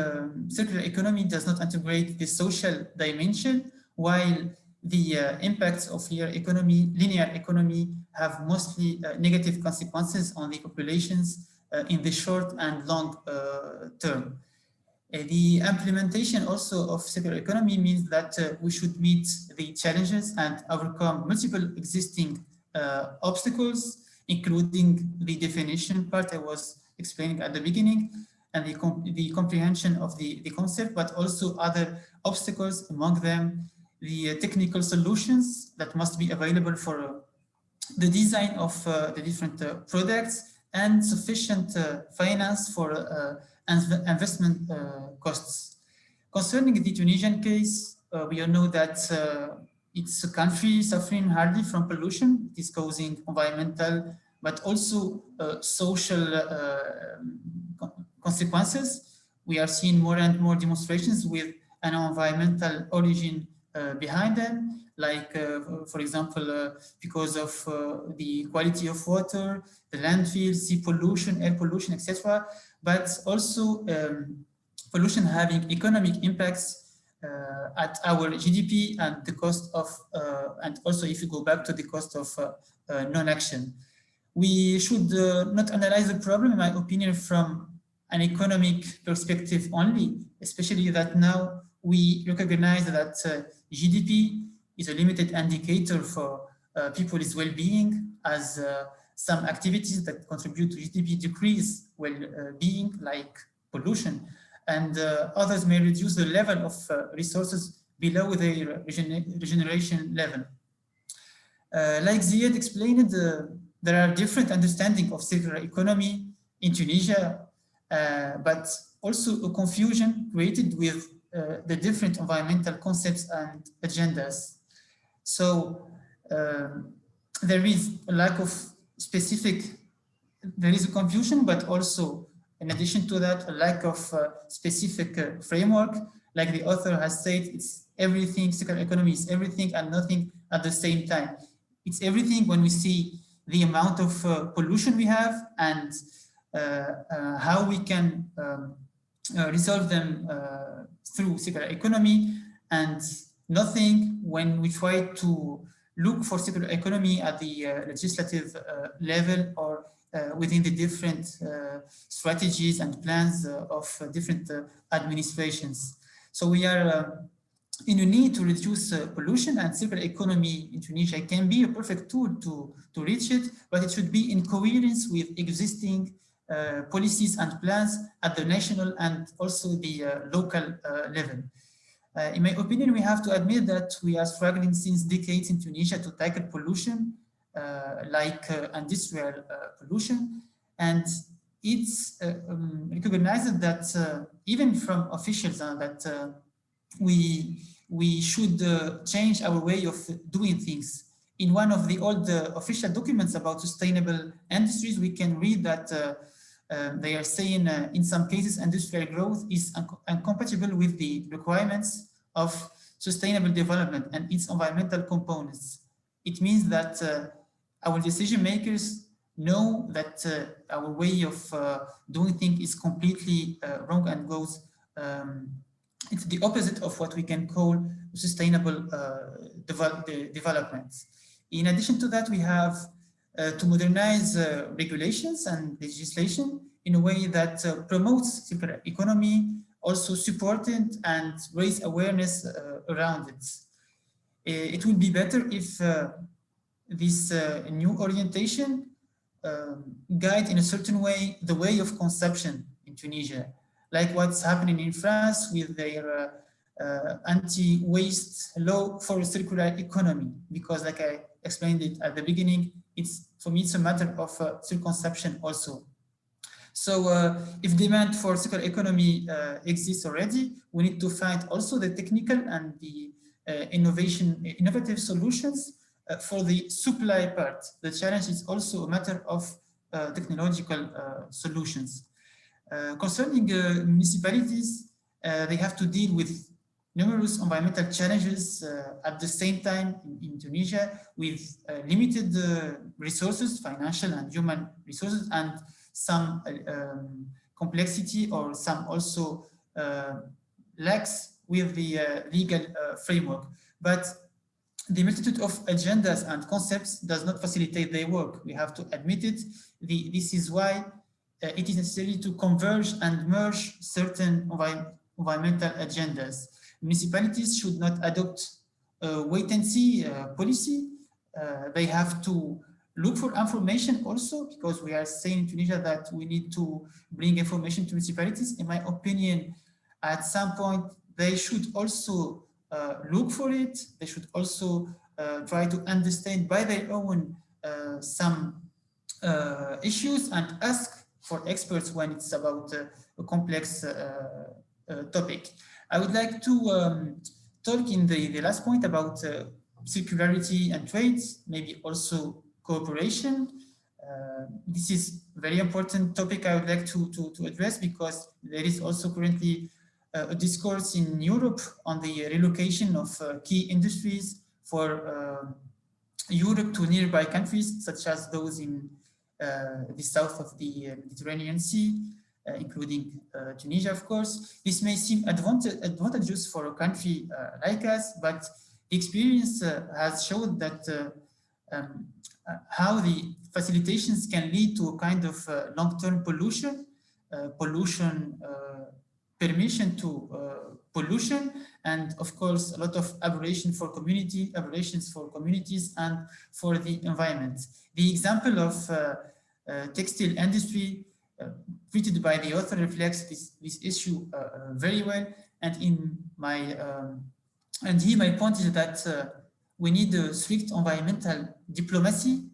circular economy does not integrate the social dimension, while the impacts of linear economy have mostly negative consequences on the populations in the short and long term. The implementation also of circular economy means that we should meet the challenges and overcome multiple existing obstacles, including the definition part I was explaining at the beginning, and the comprehension of the concept, but also other obstacles, among them the technical solutions that must be available for the design of the different products, and sufficient finance for investment costs. Concerning the Tunisian case, we all know that it's a country suffering hardly from pollution. It is causing environmental, but also social consequences. We are seeing more and more demonstrations with an environmental origin behind them, like, for example, because of the quality of water, the landfill, sea pollution, air pollution, etc. But also pollution having economic impacts at our GDP and the cost of, and also if you go back to the cost of non-action. We should not analyze the problem, in my opinion, from an economic perspective only, especially that now we recognize that GDP is a limited indicator for people's well-being, as some activities that contribute to GDP decrease well-being, like pollution, and others may reduce the level of resources below their regeneration level. Like Zied explained, there are different understandings of circular economy in Tunisia, but also a confusion created with the different environmental concepts and agendas. So there is a lack of specific, there is a confusion, but also in addition to that, a lack of specific framework. Like the author has said, it's everything, circular economy is everything and nothing at the same time. It's everything when we see the amount of pollution we have and how we can resolve them through circular economy, and nothing when we try to look for circular economy at the legislative level or within the different strategies and plans of different administrations. So we are in a need to reduce pollution, and circular economy in Tunisia can be a perfect tool to reach it, but it should be in coherence with existing policies and plans at the national and also the local level. In my opinion, we have to admit that we are struggling since decades in Tunisia to tackle pollution, like industrial pollution, and it's recognized that even from officials that we should change our way of doing things. In one of the old official documents about sustainable industries, we can read that they are saying in some cases industrial growth is incompatible with the requirements of sustainable development and its environmental components. It means that our decision makers know that our way of doing things is completely wrong and goes it's the opposite of what we can call sustainable development. In addition to that, we have to modernize regulations and legislation in a way that promotes circular economy, also support it and raise awareness around it. It will be better if this new orientation guide in a certain way the way of consumption in Tunisia, like what's happening in France with their anti-waste law for circular economy, because like I explained it at the beginning, for me it's a matter of self-consumption also. So if demand for circular economy exists already, we need to find also the technical and the innovative solutions for the supply part. The challenge is also a matter of technological solutions. Concerning municipalities, they have to deal with numerous environmental challenges at the same time in Tunisia with limited resources, financial and human resources, and some complexity or some also lacks with the legal framework. But the multitude of agendas and concepts does not facilitate their work. We have to admit it. This is why it is necessary to converge and merge certain environmental agendas. Municipalities should not adopt a wait-and-see policy. They have to look for information also, because we are saying in Tunisia that we need to bring information to municipalities. In my opinion, at some point, they should also look for it. They should also try to understand by their own some issues and ask for experts when it's about a complex topic. I would like to talk in the last point about circularity and trade, maybe also cooperation. This is a very important topic I would like to address, because there is also currently a discourse in Europe on the relocation of key industries for Europe to nearby countries, such as those in the south of the Mediterranean Sea, including Tunisia, of course. This may seem advantageous for a country like us, but the experience has shown that how the facilitations can lead to a kind of long-term pollution, permission to pollution, and of course a lot of aberrations for communities and for the environment. The example of textile industry treated by the author reflects this issue very well. And in my my point is that we need a strict environmental diplomacy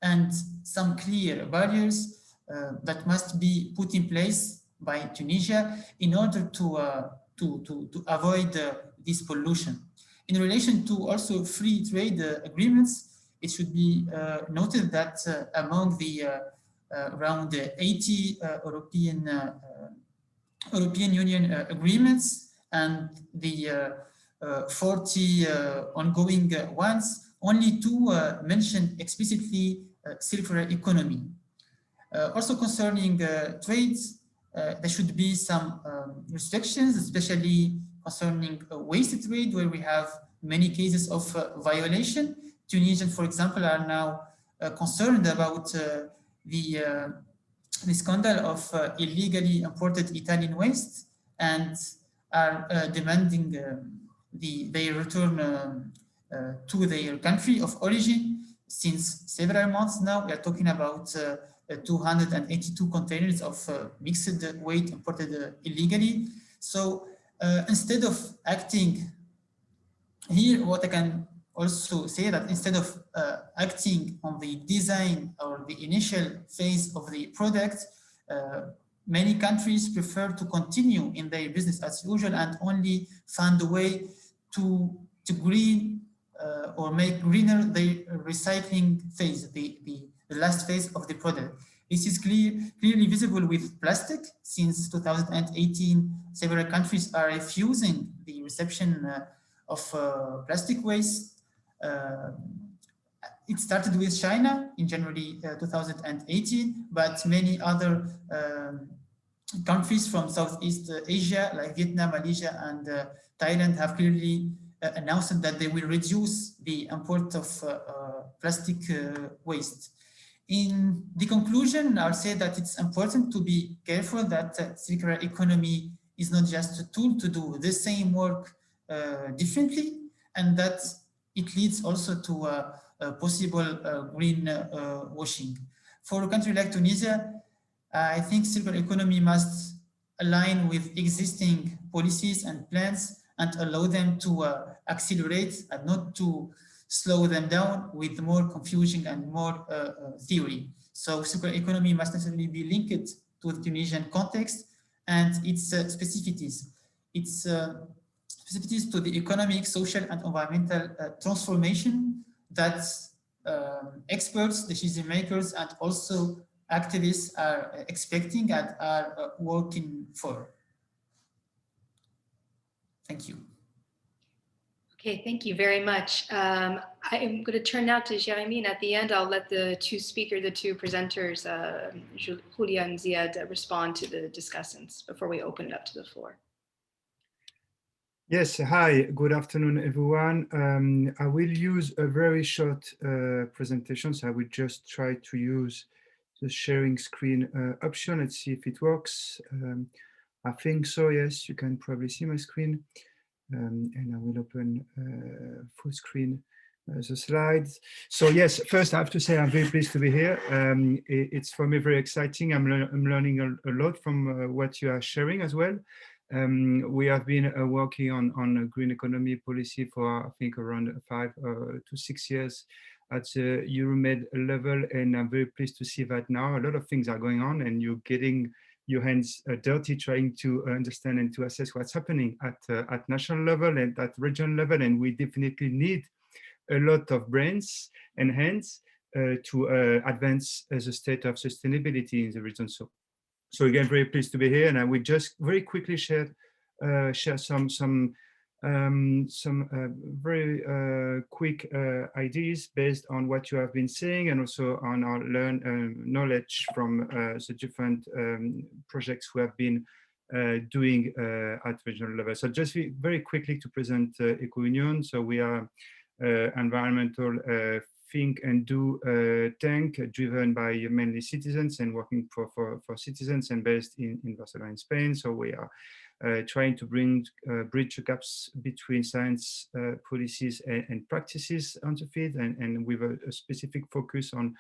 and some clear barriers that must be put in place by Tunisia in order to avoid this pollution. In relation to also free trade agreements, it should be noted that among the around 80 European Union agreements and the 40 ongoing ones, only 2 mention explicitly circular economy. Also concerning trades, there should be some restrictions, especially concerning waste trade, where we have many cases of violation. Tunisians, for example, are now concerned about the scandal of illegally imported Italian waste and are demanding their return to their country of origin. Since several months now, we are talking about 282 containers of mixed weight imported illegally. So instead of acting here, what I can also say that instead of acting on the design or the initial phase of the product, many countries prefer to continue in their business as usual and only find a way to green or make greener the recycling phase, the last phase of the product. This is clearly visible with plastic. Since 2018, several countries are refusing the reception of plastic waste. It started with China in January 2018, but many other countries from Southeast Asia, like Vietnam, Malaysia, and Thailand, have clearly announced that they will reduce the import of plastic waste. In the conclusion, I'll say that it's important to be careful that circular economy is not just a tool to do the same work differently, and that it leads also to possible green washing. For a country like Tunisia, I think circular economy must align with existing policies and plans and allow them to accelerate and not to slow them down with more confusion and more theory. So circular economy must necessarily be linked to the Tunisian context and its specificities. Its specificities to the economic, social, and environmental transformation that experts, decision makers, and also activists are expecting and are working for. Thank you. Okay, thank you very much. I am going to turn now to Jeremy, and at the end, I'll let the two presenters, Julia and Zied, respond to the discussants before we open it up to the floor. Yes, hi, good afternoon, everyone. I will use a very short presentation, so I will just try to use the sharing screen option. Let's see if it works. I think so, yes, you can probably see my screen. And I will open full screen the slides. So yes, first I have to say I'm very pleased to be here. It's for me very exciting. I'm learning a lot from what you are sharing as well. We have been working on a green economy policy for I think around 5 to 6 years at the EuroMed level, and I'm very pleased to see that now a lot of things are going on and you're getting your hands dirty trying to understand and to assess what's happening at national level and at regional level, and we definitely need a lot of brains and hands to advance the state of sustainability in the region. So again, very pleased to be here, and I will just very quickly share some very quick ideas based on what you have been saying and also on our knowledge from the different projects we have been doing at regional level. So just very quickly to present EcoUnion. So we are environmental think and do tank driven by mainly citizens and working for citizens and based in Barcelona in Spain. So we are trying to bridge the gaps between science policies and practices on the field, and with a specific focus on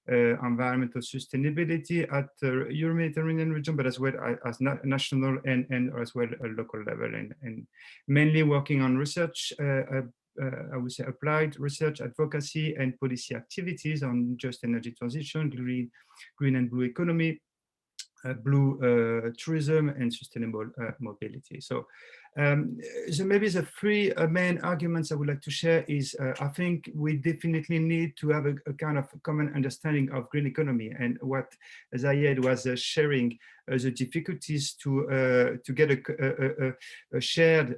environmental sustainability at the Euro-Mediterranean region, but as well as national and as well a local level, and mainly working on research, I would say applied research, advocacy, and policy activities on just energy transition, green and blue economy, blue tourism, and sustainable mobility. So maybe the three main arguments I would like to share is I think we definitely need to have a kind of common understanding of green economy, and what Zied was sharing the difficulties to get a shared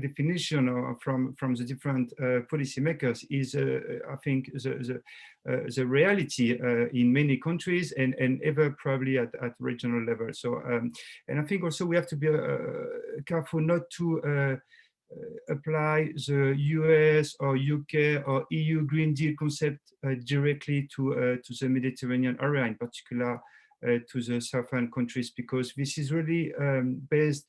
definition from the different policymakers is, I think, the reality in many countries and ever probably at regional level. So, and I think also we have to be careful not to apply the US or UK or EU Green Deal concept directly to the Mediterranean area, in particular to the southern countries, because this is really based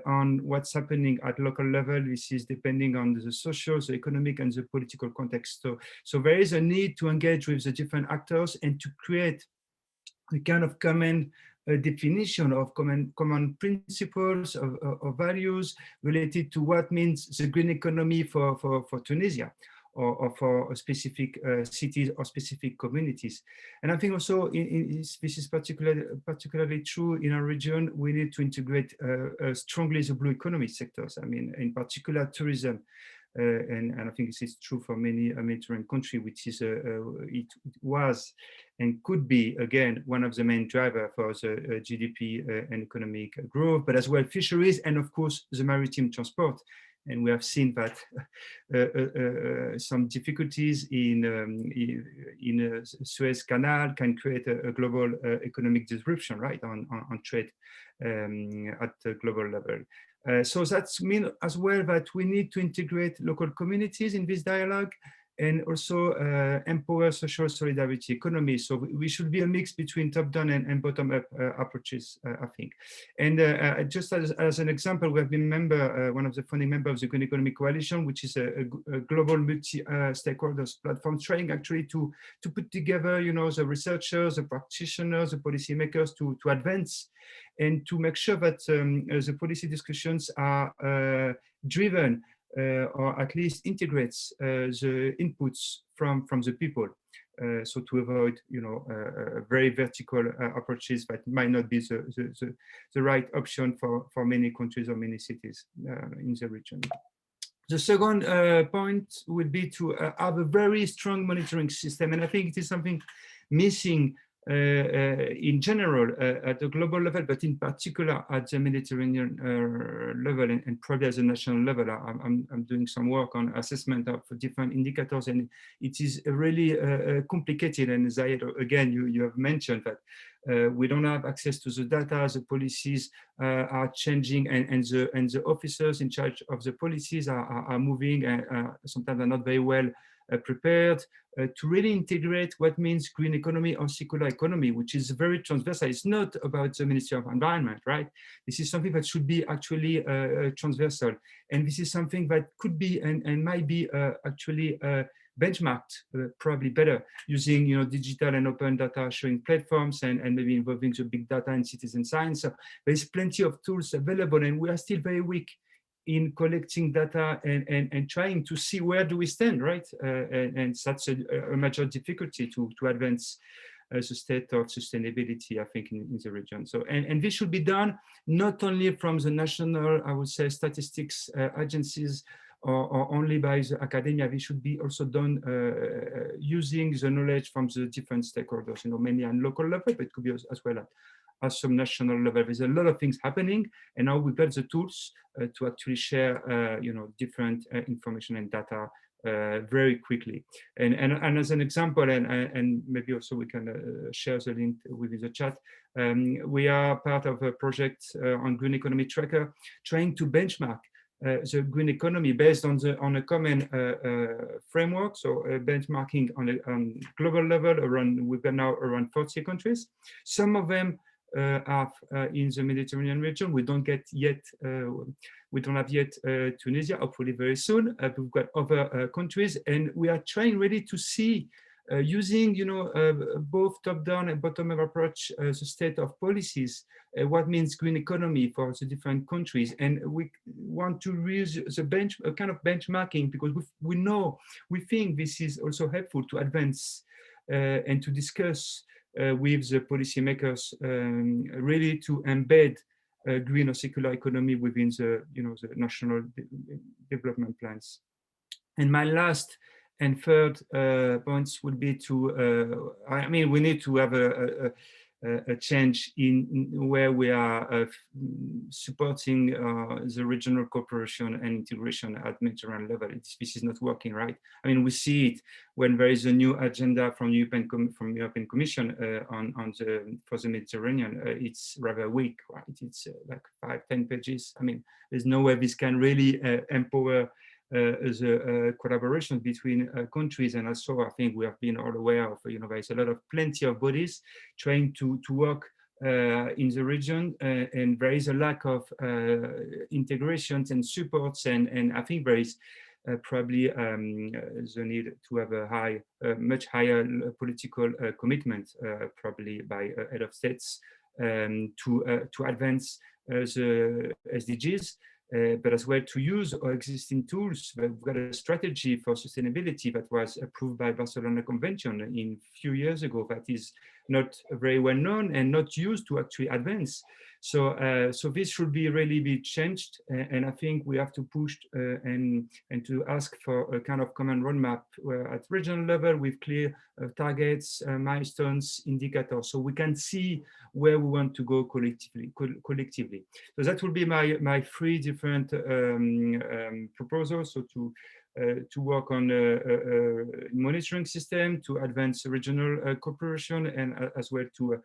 on what's happening at local level. This is depending on the social, the economic, and the political context. So there is a need to engage with the different actors and to create a kind of common definition of common principles of values related to what means the green economy for Tunisia or for specific cities or specific communities. And I think also this is particularly true in our region. We need to integrate strongly the blue economy sectors. I mean, in particular, tourism. And I think this is true for many Mediterranean countries, which is it was and could be again one of the main drivers for the GDP and economic growth, but as well fisheries and of course the maritime transport. And we have seen that some difficulties in Suez Canal can create a global economic disruption, right, on trade at the global level. So that means as well that we need to integrate local communities in this dialogue and also empower social solidarity economy. So we should be a mix between top-down and bottom-up approaches, I think. And just as an example, we have been one of the founding members of the Green Economy Coalition, which is a global multi-stakeholders platform trying actually to put together, you know, the researchers, the practitioners, the policymakers to advance and to make sure that the policy discussions are driven or at least integrates the inputs from the people, so to avoid, you know, very vertical approaches that might not be the right option for many countries or many cities in the region. The second point would be to have a very strong monitoring system, and I think it is something missing in general at the global level, but in particular at the Mediterranean level and probably at the national level. I'm doing some work on assessment of different indicators, and it is really complicated. And Zied, again, you have mentioned that we don't have access to the data, the policies are changing, and the officers in charge of the policies are moving and sometimes are not very well prepared to really integrate what means green economy or circular economy, which is very transversal. It's not about the Ministry of Environment, right? This is something that should be actually transversal. And this is something that could be and might be actually benchmarked probably better using, you know, digital and open data sharing platforms and maybe involving the big data and citizen science. So there's plenty of tools available, and we are still very weak in collecting data and trying to see where do we stand, right? And that's a major difficulty to advance the state of sustainability, I think, in the region. So, and this should be done not only from the national, I would say, statistics agencies or only by the academia. This should be also done using the knowledge from the different stakeholders, you know, mainly on local level, but it could be as well at some national level. There's a lot of things happening, and now we've got the tools to actually share, you know, different information and data very quickly. And as an example, and maybe also we can share the link within the chat. We are part of a project on Green Economy Tracker, trying to benchmark the green economy based on a common framework. So benchmarking on global level around, we've got now around 40 countries. Some of them are in the Mediterranean region. We don't have yet Tunisia, hopefully very soon. We've got other countries, and we are trying really to see using, you know, both top-down and bottom-up approach, the state of policies, what means green economy for the different countries. And we want to use the kind of benchmarking, because we think this is also helpful to advance and to discuss with the policymakers, really to embed green or circular economy within the, you know, the national development plans. And my last and third points would be to, I mean, we need to have a change in where we are supporting the regional cooperation and integration at Mediterranean level. This is not working, right? I mean, we see it when there is a new agenda from European Commission for the Mediterranean. It's rather weak, right? It's like 5-10 pages. I mean, there's no way this can really empower the collaboration between countries. And also, I think we have been all aware of, there's a lot of plenty of bodies trying to work in the region, and there is a lack of integrations and supports, and I think there is probably the need to have a much higher political commitment, probably by head of states, to advance the SDGs. But as well to use our existing tools. We've got a strategy for sustainability that was approved by Barcelona Convention a few years ago that is not very well known and not used to actually advance. So, so this should really be changed, and I think we have to push and to ask for a kind of common roadmap at regional level with clear targets, milestones, indicators, so we can see where we want to go collectively. So that will be my 3 different proposals. So to work on a monitoring system, to advance regional cooperation, and as well to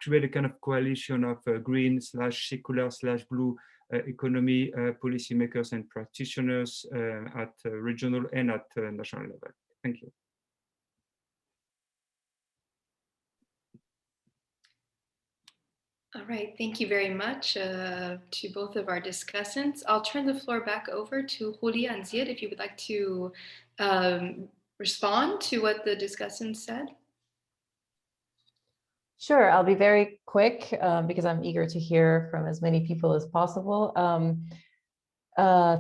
create a kind of coalition of green / secular / blue economy policymakers and practitioners at regional and at national level. Thank you. All right, thank you very much to both of our discussants. I'll turn the floor back over to Julia and Zied if you would like to respond to what the discussants said. Sure, I'll be very quick because I'm eager to hear from as many people as possible.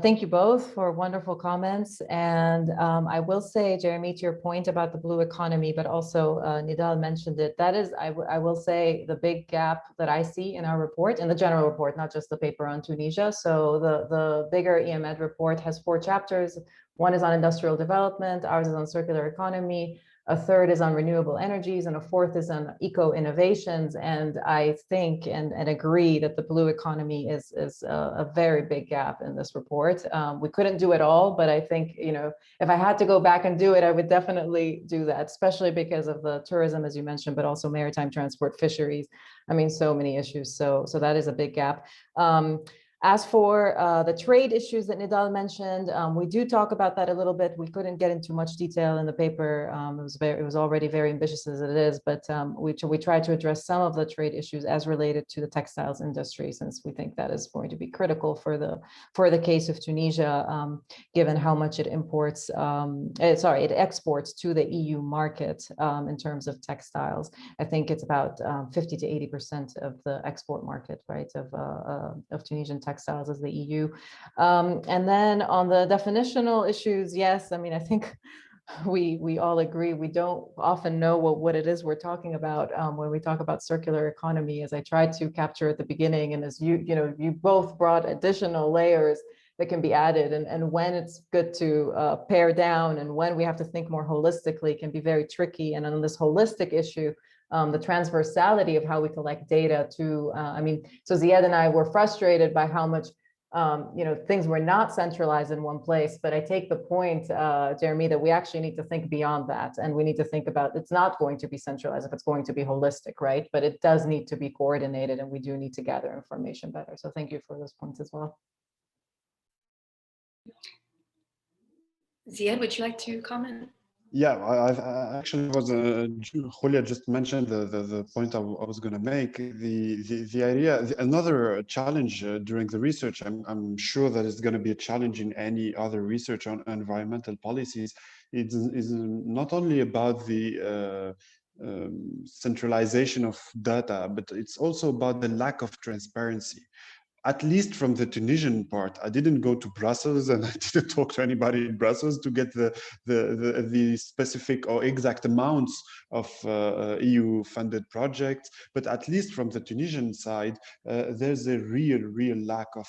Thank you both for wonderful comments. And I will say, Jeremy, to your point about the blue economy, but also Nidal mentioned it, that is, I will say, the big gap that I see in our report, in the general report, not just the paper on Tunisia. So the bigger EuroMed report has 4 chapters. 1 is on industrial development, ours is on circular economy, a 3rd is on renewable energies, and a 4th is on eco-innovations. And I think and agree that the blue economy is a very big gap in this report. We couldn't do it all, but I think, if I had to go back and do it, I would definitely do that, especially because of the tourism, as you mentioned, but also maritime transport, fisheries. I mean, so many issues. So that is a big gap. As for the trade issues that Nidal mentioned, we do talk about that a little bit. We couldn't get into much detail in the paper. It was already very ambitious as it is, but we tried to address some of the trade issues as related to the textiles industry, since we think that is going to be critical for the case of Tunisia, given how much it imports, it exports to the EU market in terms of textiles. I think it's about 50 to 80% of the export market, right, of Tunisian textiles as the EU. And then on the definitional issues, yes, I mean, I think we all agree we don't often know what it is we're talking about when we talk about circular economy, as I tried to capture at the beginning, and as you both brought additional layers that can be added, and when it's good to pare down and when we have to think more holistically can be very tricky. And on this holistic issue, the transversality of how we collect data to, so Zied and I were frustrated by how much, things were not centralized in one place, but I take the point, Jeremy, that we actually need to think beyond that. And we need to think about, it's not going to be centralized if it's going to be holistic, right? But it does need to be coordinated, and we do need to gather information better. So thank you for those points as well. Zied, would you like to comment? Yeah, I actually was Julia just mentioned the point I was going to make. The idea, another challenge during the research, I'm sure that it's going to be a challenge in any other research on environmental policies. It is not only about the centralization of data, but it's also about the lack of transparency. at least from the Tunisian part. I didn't go to Brussels and I didn't talk to anybody in Brussels to get the specific or exact amounts of EU-funded projects. But at least from the Tunisian side, there's a real lack of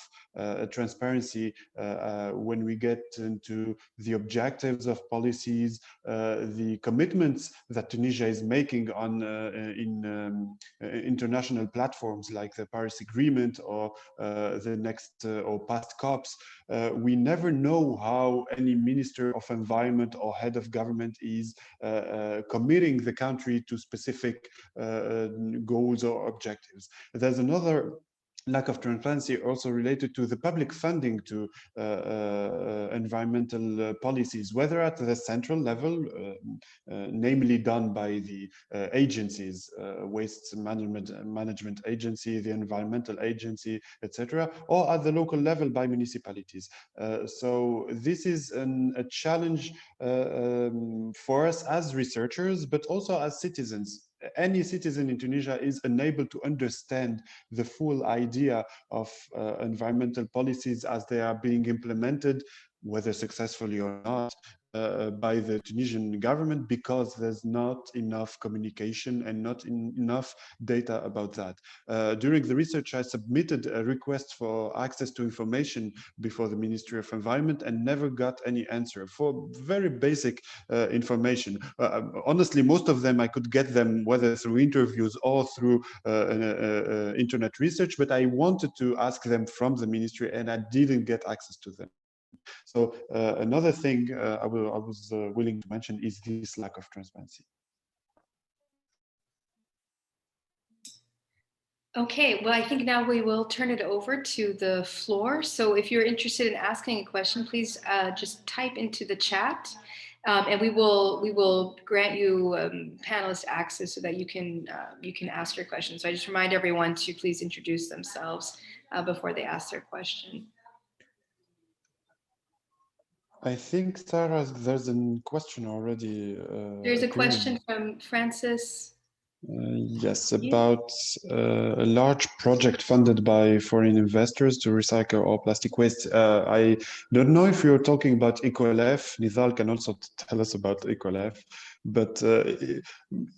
transparency when we get into the objectives of policies, the commitments that Tunisia is making on in international platforms like the Paris Agreement or the next or past COPs. We never know how any minister of environment or head of government is committing the country to specific goals or objectives. There's another lack of transparency also related to the public funding to environmental policies, whether at the central level, namely done by the agencies, waste management agency, the environmental agency, etc., or at the local level by municipalities. So this is a challenge for us as researchers, but also as citizens. Any citizen in Tunisia is unable to understand the full idea of environmental policies as they are being implemented, whether successfully or not, by the Tunisian government, because there's not enough communication and not enough data about that. During the research, I submitted a request for access to information before the Ministry of Environment and never got any answer for very basic information. Honestly, most of them I could get them whether through interviews or through internet research, but I wanted to ask them from the ministry and I didn't get access to them. So another thing I was willing to mention is this lack of transparency. Okay, well, I think now we will turn it over to the floor. So if you're interested in asking a question, please just type into the chat, and we will grant you panelist access so that you can ask your question. So I just remind everyone to please introduce themselves before they ask their question. I think, Sarah, there's a question already. There's a question from Francis. Yes, about a large project funded by foreign investors to recycle all plastic waste. I don't know if you're talking about EcoLef. Nizal can also tell us about EcoLef. But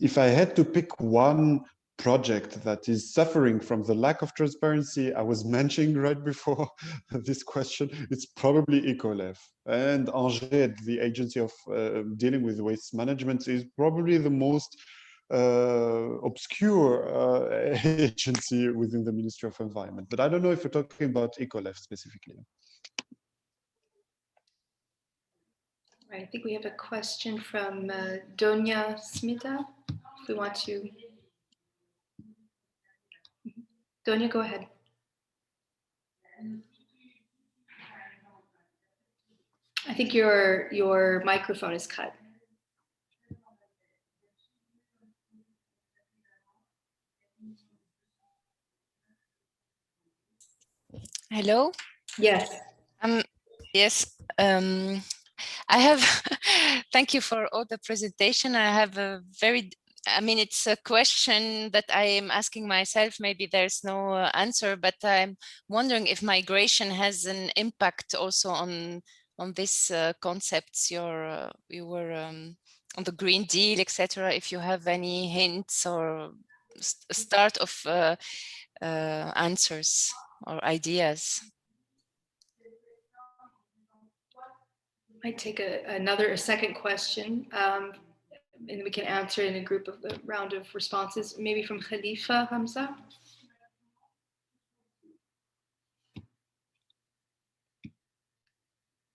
if I had to pick one project that is suffering from the lack of transparency I was mentioning right before this question, it's probably EcoLef. And Zied, the agency of dealing with waste management, is probably the most obscure agency within the Ministry of Environment. But I don't know if you're talking about EcoLef specifically. Right, I think we have a question from Donia Smita. If we want to. Donia, go ahead. I think your microphone is cut. Hello? Yes. Yes. I have, thank you for all the presentation. I have a very, I mean, it's a question that I am asking myself. Maybe there's no answer, but I'm wondering if migration has an impact also on this concepts you were on the Green Deal, etc. If you have any hints or start of answers or ideas. I take a second question, and we can answer in a round of responses, maybe from Khalifa Hamza.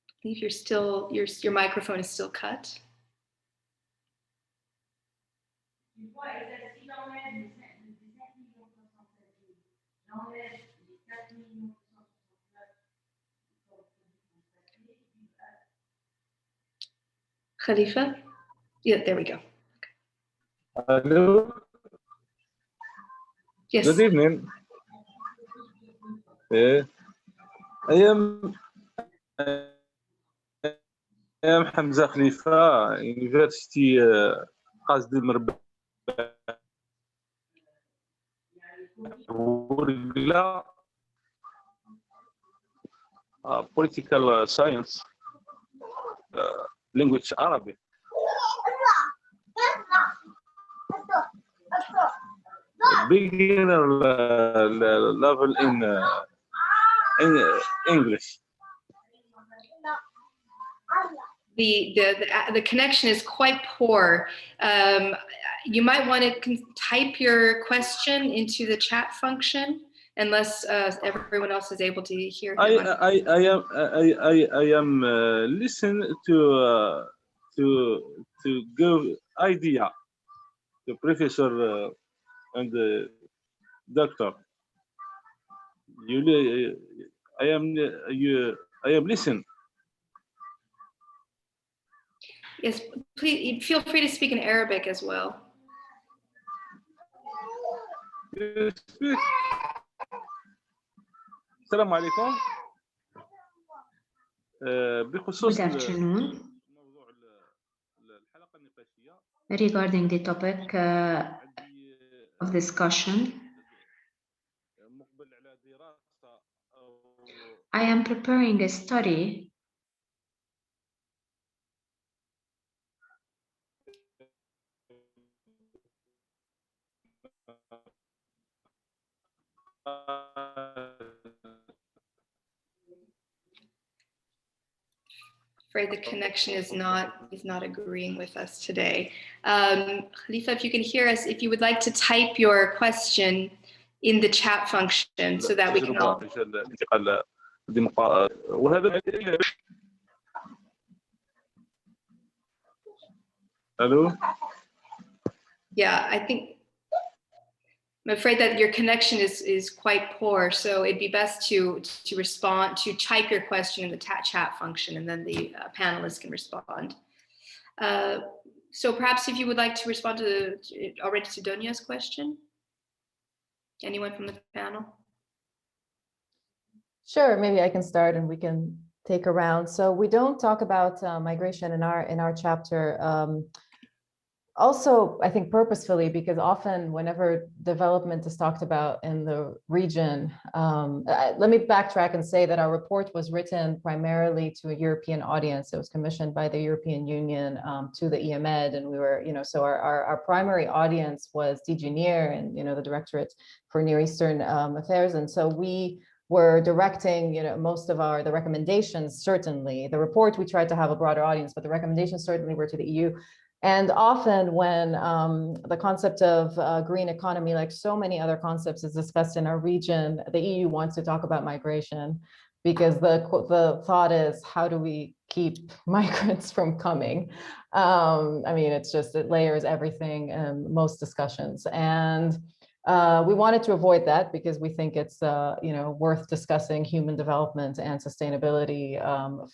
I think you're still, your microphone is still cut. Khalifa? Yeah, there we go. Hello. Yes. Good evening. I am Hamza Khalifa, University Qasd al-Merba. political science, language Arabic. Beginner level in English. The connection is quite poor. You might want to type your question into the chat function, unless everyone else is able to hear him. I am listen to give idea to professor and the doctor. I am listen. Yes, please feel free to speak in Arabic as well. السلام عليكم. بخصوص Good afternoon. Regarding the topic of discussion, I am preparing a study Afraid the connection is not agreeing with us today. Khalifa, if you can hear us, if you would like to type your question in the chat function so that we can all. Hello? Yeah, I'm afraid that your connection is quite poor, so it'd be best to respond, to type your question in the chat function, and then the panelists can respond. So perhaps if you would like to respond already to Donia's question? Anyone from the panel? Sure, maybe I can start and we can take a round. So we don't talk about migration in our chapter. Also, I think purposefully, because often whenever development is talked about in the region, let me backtrack and say that our report was written primarily to a European audience. It was commissioned by the European Union to the EuroMed, and we were, so our primary audience was DG NEAR and, the Directorate for Near Eastern Affairs. And so we were directing, most of the recommendations, certainly. The report, we tried to have a broader audience, but the recommendations certainly were to the EU. And often when the concept of green economy, like so many other concepts, is discussed in our region, the EU wants to talk about migration because the thought is, how do we keep migrants from coming? I mean, it layers everything in most discussions. And we wanted to avoid that because we think it's worth discussing human development and sustainability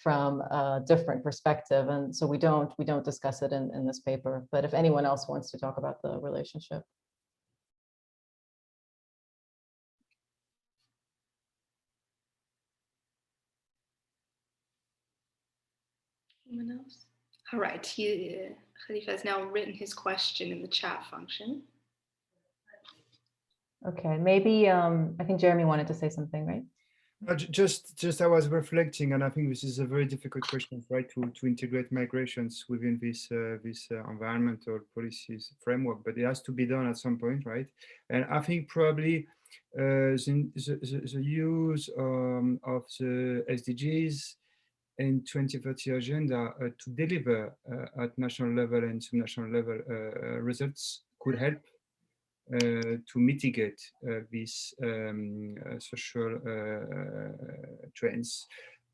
from a different perspective, and so we don't discuss it in this paper. But if anyone else wants to talk about the relationship. Anyone else? All right, Khalifa has now written his question in the chat function. Okay, maybe I think Jeremy wanted to say something, right? Just I was reflecting, and I think this is a very difficult question, right? To integrate migrations within this environmental policies framework, but it has to be done at some point, right? And I think probably the use of the SDGs and 2030 agenda to deliver at national level and subnational level results could help to mitigate these social trends.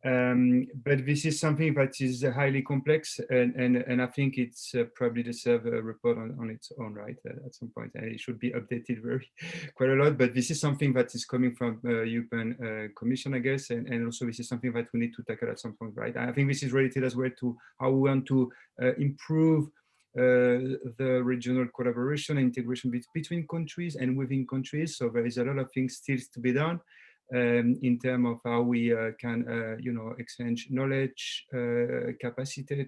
But this is something that is highly complex, and I think it's probably deserves a report on its own, right, at some point, and it should be updated quite a lot. But this is something that is coming from European Commission, I guess, and also this is something that we need to tackle at some point, right? I think this is related as well to how we want to improve the regional collaboration and integration between countries and within countries. So there is a lot of things still to be done in terms of how we can, exchange knowledge, capacity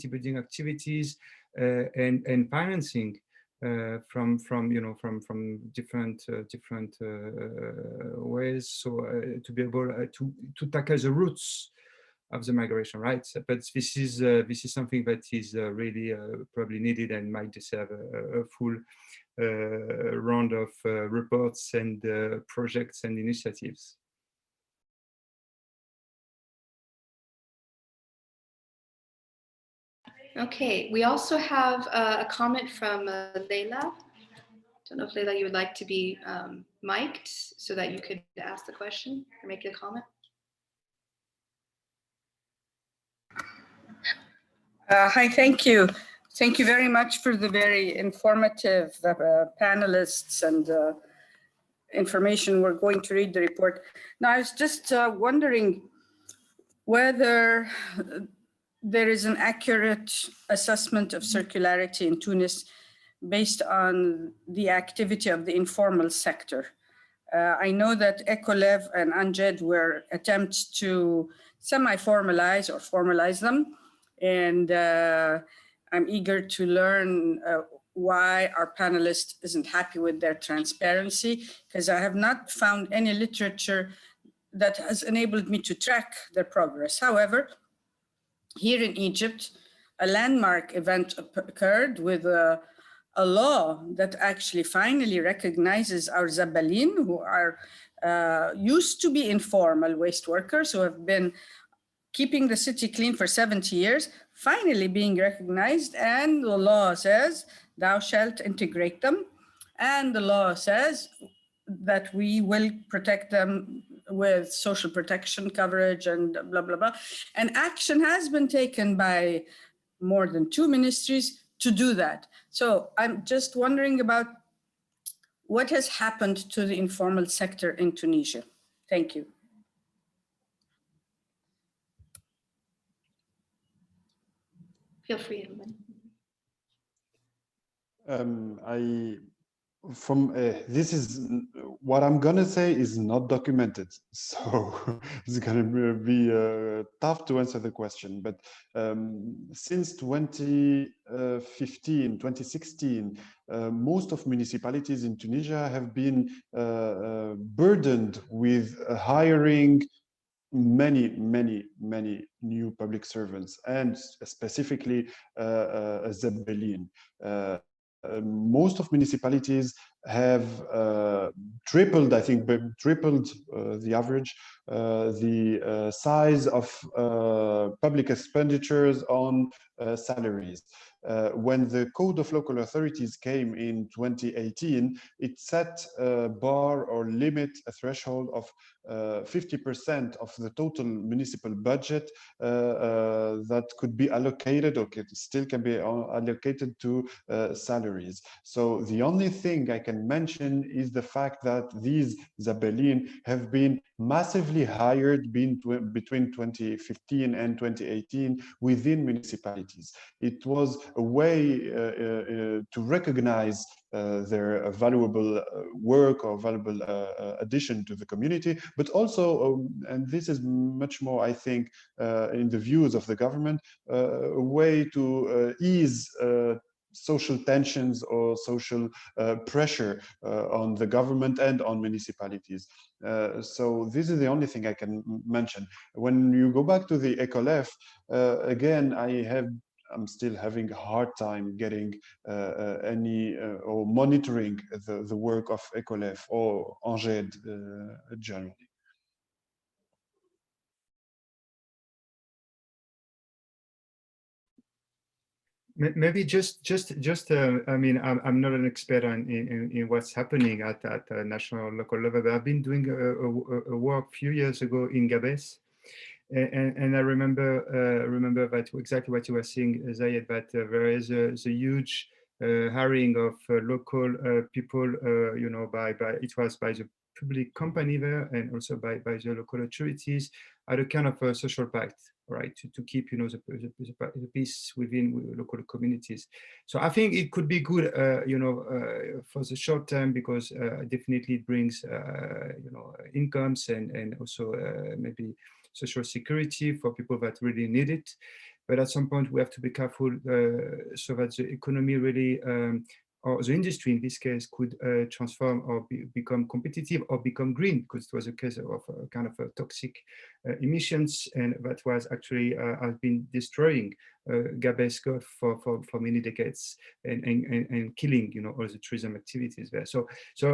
building activities, and financing from different ways. So to be able to tackle the roots of the migration, right? But this is something that is really probably needed and might deserve a full round of reports and projects and initiatives. Okay, we also have a comment from Leila. Don't know if Leila, you would like to be mic'd so that you could ask the question or make a comment. Hi, thank you. Thank you very much for the very informative panelists and information. We're going to read the report. Now, I was just wondering whether there is an accurate assessment of circularity in Tunis based on the activity of the informal sector. I know that Ecolev and Untitled were attempts to semi-formalize or formalize them. And I'm eager to learn why our panelist isn't happy with their transparency, because I have not found any literature that has enabled me to track their progress. However, here in Egypt, a landmark event occurred with a law that actually finally recognizes our Zabalin, who are used to be informal waste workers who have been keeping the city clean for 70 years, finally being recognized. And the law says, thou shalt integrate them. And the law says that we will protect them with social protection coverage and blah, blah, blah. And action has been taken by more than 2 ministries to do that. So I'm just wondering about what has happened to the informal sector in Tunisia. Thank you. Feel free, Edwin. This is what I'm gonna say is not documented, so it's gonna be tough to answer the question. But since 2016, most of municipalities in Tunisia have been burdened with hiring many new public servants, and specifically Zabalin. Most of municipalities have tripled, I think, tripled the average, the size of public expenditures on salaries. When the Code of Local Authorities came in 2018, it set a bar or limit, a threshold of 50% of the total municipal budget that could be allocated, or still can be allocated to salaries. So the only thing I can mention is the fact that these Zabalin have been massively hired between 2015 and 2018 within municipalities. It was a way to recognize their valuable work or valuable addition to the community, but also, and this is much more, I think, in the views of the government, a way to ease social tensions or social pressure on the government and on municipalities. So this is the only thing I can mention. When you go back to the Ecolef, again, I'm still having a hard time getting any or monitoring the work of Ecolef or Untitled generally. Maybe just I mean, I'm not an expert in what's happening at national local level, but I've been doing a work a few years ago in Gabes, and I remember that exactly what you were saying, Zied, that there is a huge hiring of local people, you know, it was by the public company there and also by the local authorities at a kind of a social pact, right, to keep, you know, the peace within local communities. So I think it could be good, you know, for the short term, because definitely it brings, you know, incomes and also maybe social security for people that really need it. But at some point we have to be careful so that the economy really or the industry in this case could transform or become competitive or become green, because it was a case of a kind of toxic emissions, and that was actually has been destroying Gabes Gulf for many decades and killing, you know, all the tourism activities there. So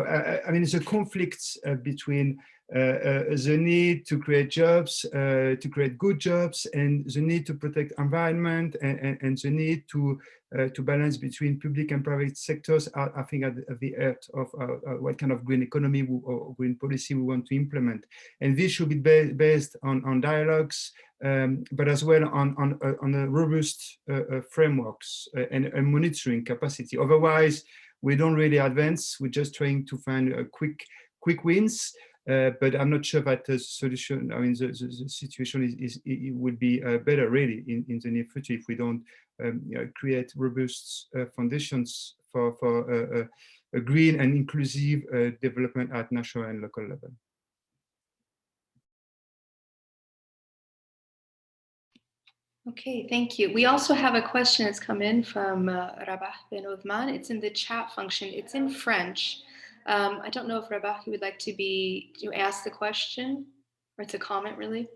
I mean, the conflicts between the need to create jobs, to create good jobs, and the need to protect environment, and the need to balance between public and private sectors are, I think, at the heart of what kind of green economy or green policy we want to implement. And this should be based on dialogues, but as well on a robust frameworks and monitoring capacity. Otherwise, we don't really advance. We're just trying to find quick wins. But I'm not sure that the solution, I mean, the situation it would be better really in the near future if we don't create robust foundations for a green and inclusive development at national and local level. Okay, thank you. We also have a question that's come in from Rabah Ben Uthman. It's in the chat function. It's in French. I don't know if Rabah, you would like to ask the question, or it's a comment really.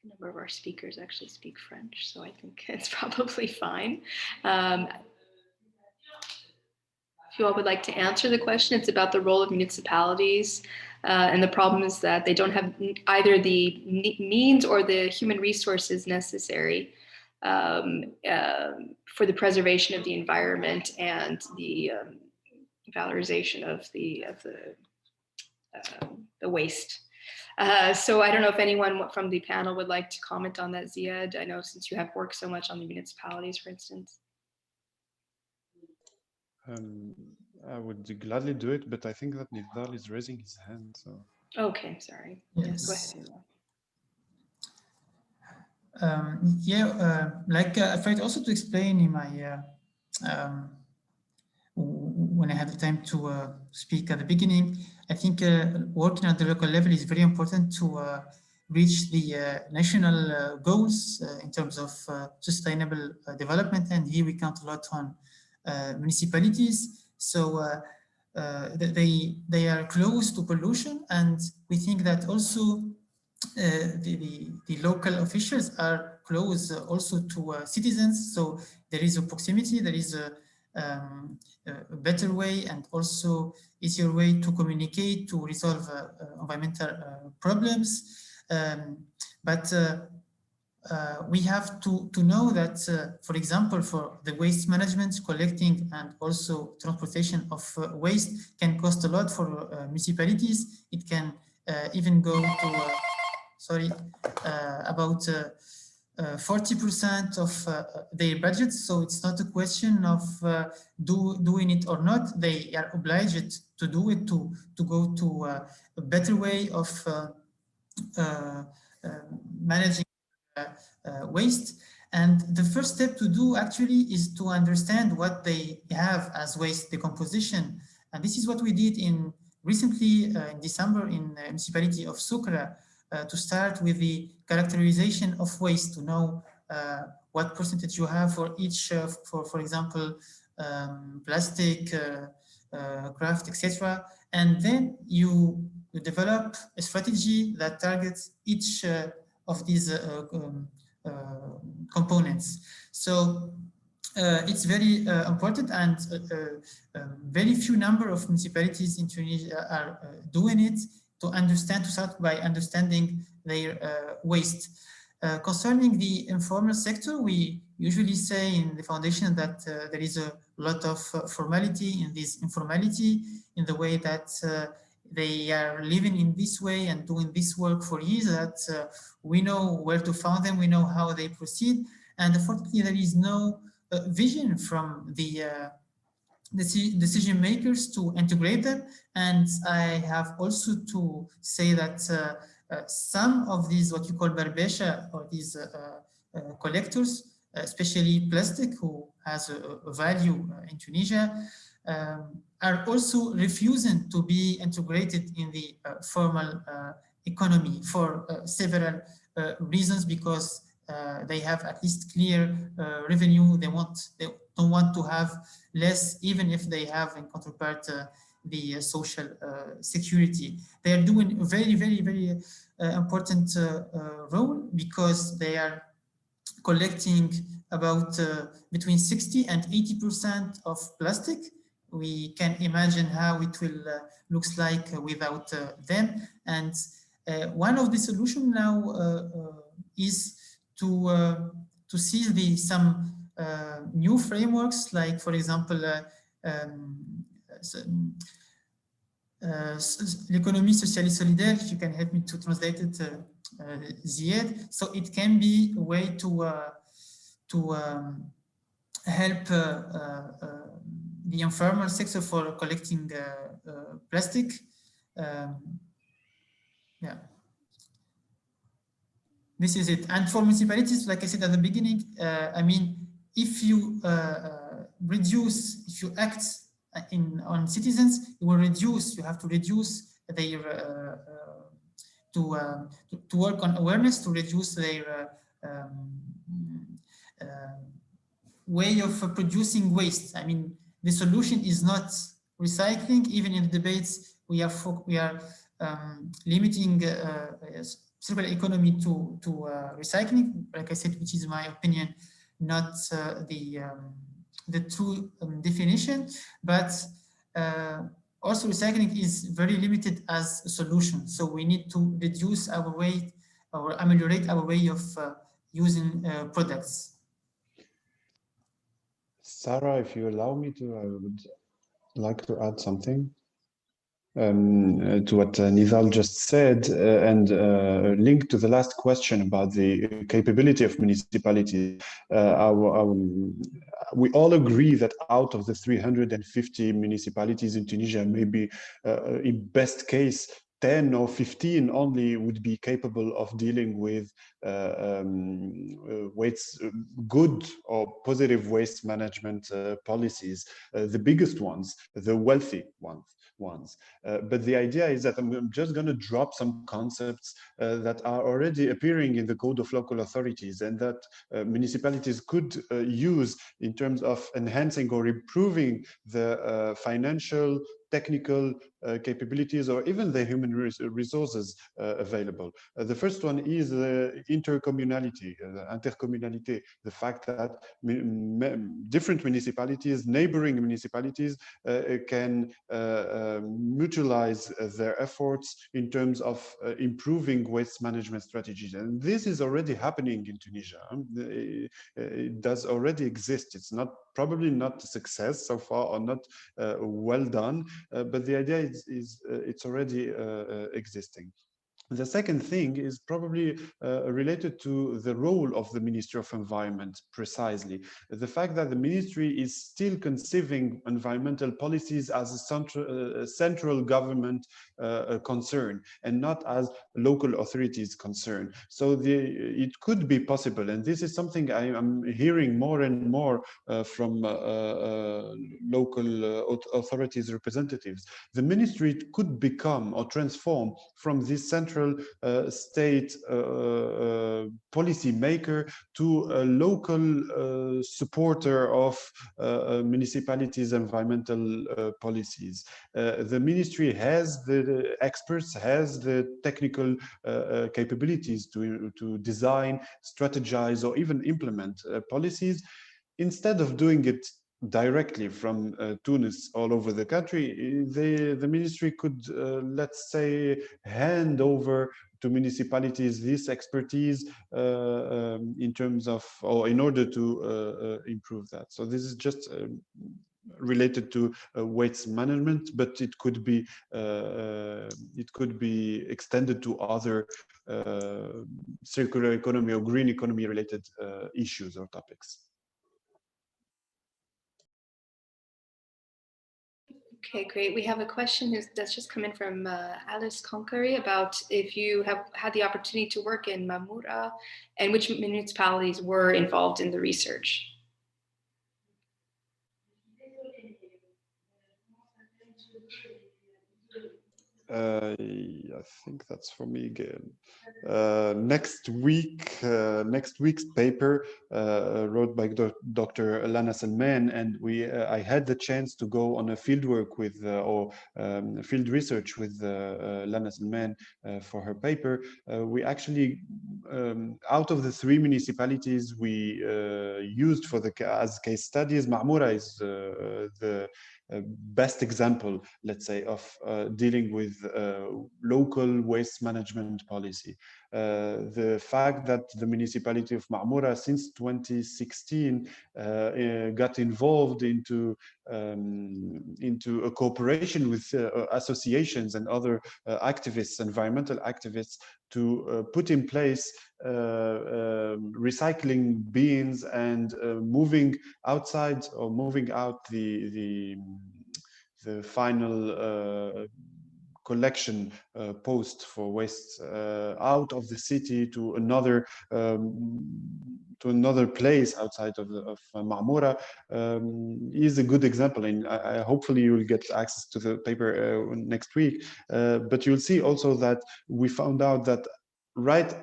A number of our speakers actually speak French, so I think it's probably fine. If you all would like to answer the question, it's about the role of municipalities, and the problem is that they don't have either the means or the human resources necessary for the preservation of the environment and the valorization of the waste. So I don't know if anyone from the panel would like to comment on that, Zied. I know since you have worked so much on the municipalities, for instance. I would gladly do it, but I think that Nidal is raising his hand. So. Okay, sorry. Yes, go ahead. Like I tried also to explain in my when I had the time to speak at the beginning. I think working at the local level is very important to reach the national goals in terms of sustainable development, and here we count a lot on municipalities. So they are close to pollution, and we think that also the local officials are close also to citizens. So there is a proximity, there is a better way and also easier way to communicate, to resolve environmental problems. But we have to know that, for example, for the waste management, collecting and also transportation of waste can cost a lot for municipalities. It can even go to, about 40% of their budget. So it's not a question of doing it or not. They are obliged to do it, to go to a better way of managing waste. And the first step to do actually is to understand what they have as waste decomposition. And this is what we did recently in December in the municipality of Choucair, to start with the characterization of waste, to know what percentage you have for each, for example, plastic, craft, etc. And then you develop a strategy that targets each of these components. So it's very important, and very few number of municipalities in Tunisia are doing it, to understand, to start by understanding their waste. Concerning the informal sector, we usually say in the foundation that there is a lot of formality in this informality, in the way that they are living in this way and doing this work for years, that we know where to find them, we know how they proceed, and unfortunately there is no vision from the decision makers to integrate them. And I have also to say that some of these, what you call barbesha, or these collectors, especially plastic, who has a value in Tunisia, are also refusing to be integrated in the formal economy for several reasons, because they have at least clear revenue. They don't want to have less, even if they have in counterpart the social security. They are doing a very, very, very important role, because they are collecting about between 60 and 80% of plastic. We can imagine how it will looks like without them. And one of the solutions now is to see some new frameworks, like, for example, l'économie sociale et solidaire. If you can help me to translate it, Zied. So it can be a way to help the informal sector for collecting plastic. Yeah, this is it. And for municipalities, like I said at the beginning, I mean, if you reduce, if you act on citizens, you will reduce. You have to reduce their to work on awareness, to reduce their way of producing waste. I mean, the solution is not recycling. Even in the debates, we are limiting circular economy to recycling. Like I said, which is my opinion, not the true definition, but also recycling is very limited as a solution. So we need to reduce our way or ameliorate our way of using products. Sarah, if you allow me to, I would like to add something to what Nizal just said, and link to the last question about the capability of municipalities. We all agree that out of the 350 municipalities in Tunisia, maybe in best case, 10 or 15 only would be capable of dealing with waste, good or positive waste management policies, the biggest ones, the wealthy ones. But the idea is that I'm just going to drop some concepts that are already appearing in the Code of Local Authorities, and that municipalities could use in terms of enhancing or improving the financial, technical capabilities, or even the human resources available. The first one is intercommunality, intercommunality, the fact that different municipalities, neighboring municipalities, can mutualize their efforts in terms of improving waste management strategies. And this is already happening in Tunisia. It does already exist. It's probably not a success so far, or not well done, but the idea is it's already existing. The second thing is probably related to the role of the Ministry of Environment, precisely. The fact that the ministry is still conceiving environmental policies as a central government concern, and not as local authorities concern. So it could be possible, and this is something I'm hearing more and more from local authorities representatives. The ministry could become or transform from this central state policy maker to a local supporter of municipalities' environmental policies. The ministry has the experts, has the technical capabilities to design, strategize, or even implement policies. Instead of doing it directly from Tunis all over the country, the ministry could, let's say, hand over to municipalities this expertise in terms of, or in order to improve that. So this is just related to waste management, but it could be extended to other circular economy or green economy related issues or topics. Okay, great. We have a question that's just come in from Alice Konkari about if you have had the opportunity to work in Mamura and which municipalities were involved in the research. I think that's for me again. Next week's paper wrote by Dr. Lana Salman, and I had the chance to go on a fieldwork with field research with Lana Salman for her paper. We actually, out of the 3 municipalities we used for as case studies, Marmura is the best example, let's say, of dealing with local waste management policy. The fact that the municipality of Marmura since 2016 got involved into a cooperation with associations and other activists, environmental activists, to put in place recycling bins and moving outside or moving out the final collection post for waste out of the city to another place outside of Marmura is a good example, and hopefully you will get access to the paper next week. But you'll see also that we found out that right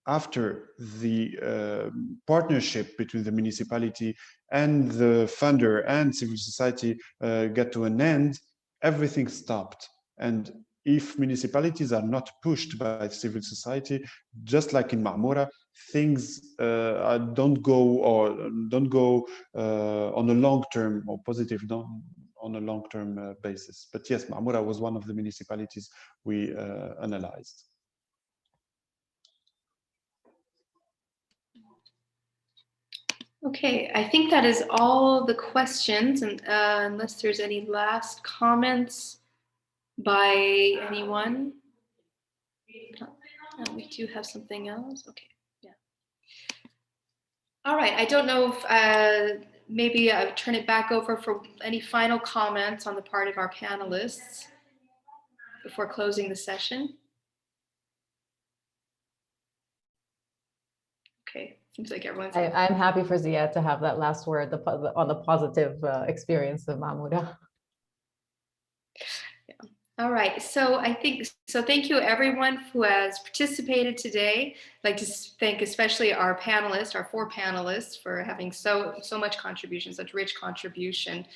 after the partnership between the municipality and the funder and civil society got to an end, everything stopped. And if municipalities are not pushed by civil society, just like in Marmura, things don't go on a long-term or positive on a long-term basis. But yes, Marmura was one of the municipalities we analyzed. Okay, I think that is all the questions, and unless there's any last comments by anyone. We do have something else. Okay, yeah. All right, I don't know if maybe I'll turn it back over for any final comments on the part of our panelists before closing the session. Okay, seems like everyone's... I'm happy for Zied to have that last word on the positive experience of Marmura. Yeah. All right, so thank you everyone who has participated today. I'd like to thank especially our panelists, our 4 panelists, for having so much contribution, such rich contribution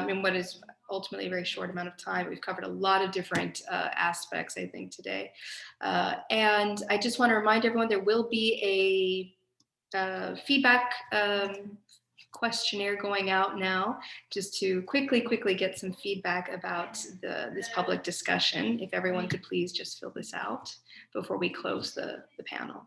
in what is ultimately a very short amount of time. We've covered a lot of different aspects, I think, today. And I just want to remind everyone there will be a feedback questionnaire going out now, just to quickly get some feedback about this public discussion. If everyone could please just fill this out before we close the panel.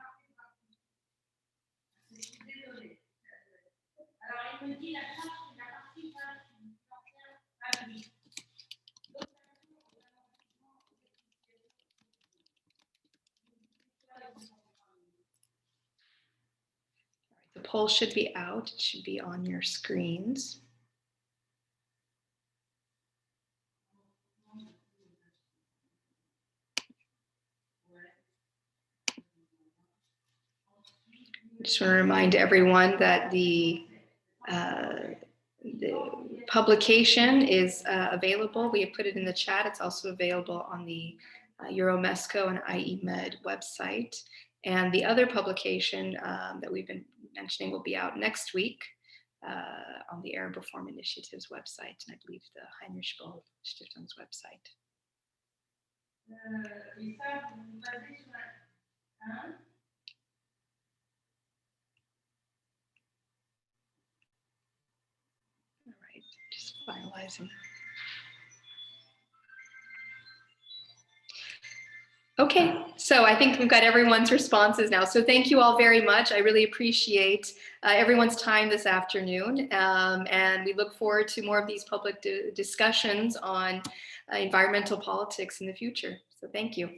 The poll should be out. It should be on your screens. I just want to remind everyone that the publication is available. We have put it in the chat. It's also available on the EuroMeSCo and EuroMed website. And the other publication that we've been mentioning will be out next week on the Arab Reform Initiative's website, and I believe the Heinrich Böll Stiftung's website. All right, just finalizing. Okay, so I think we've got everyone's responses now. So thank you all very much. I really appreciate everyone's time this afternoon. And we look forward to more of these public discussions on environmental politics in the future. So thank you.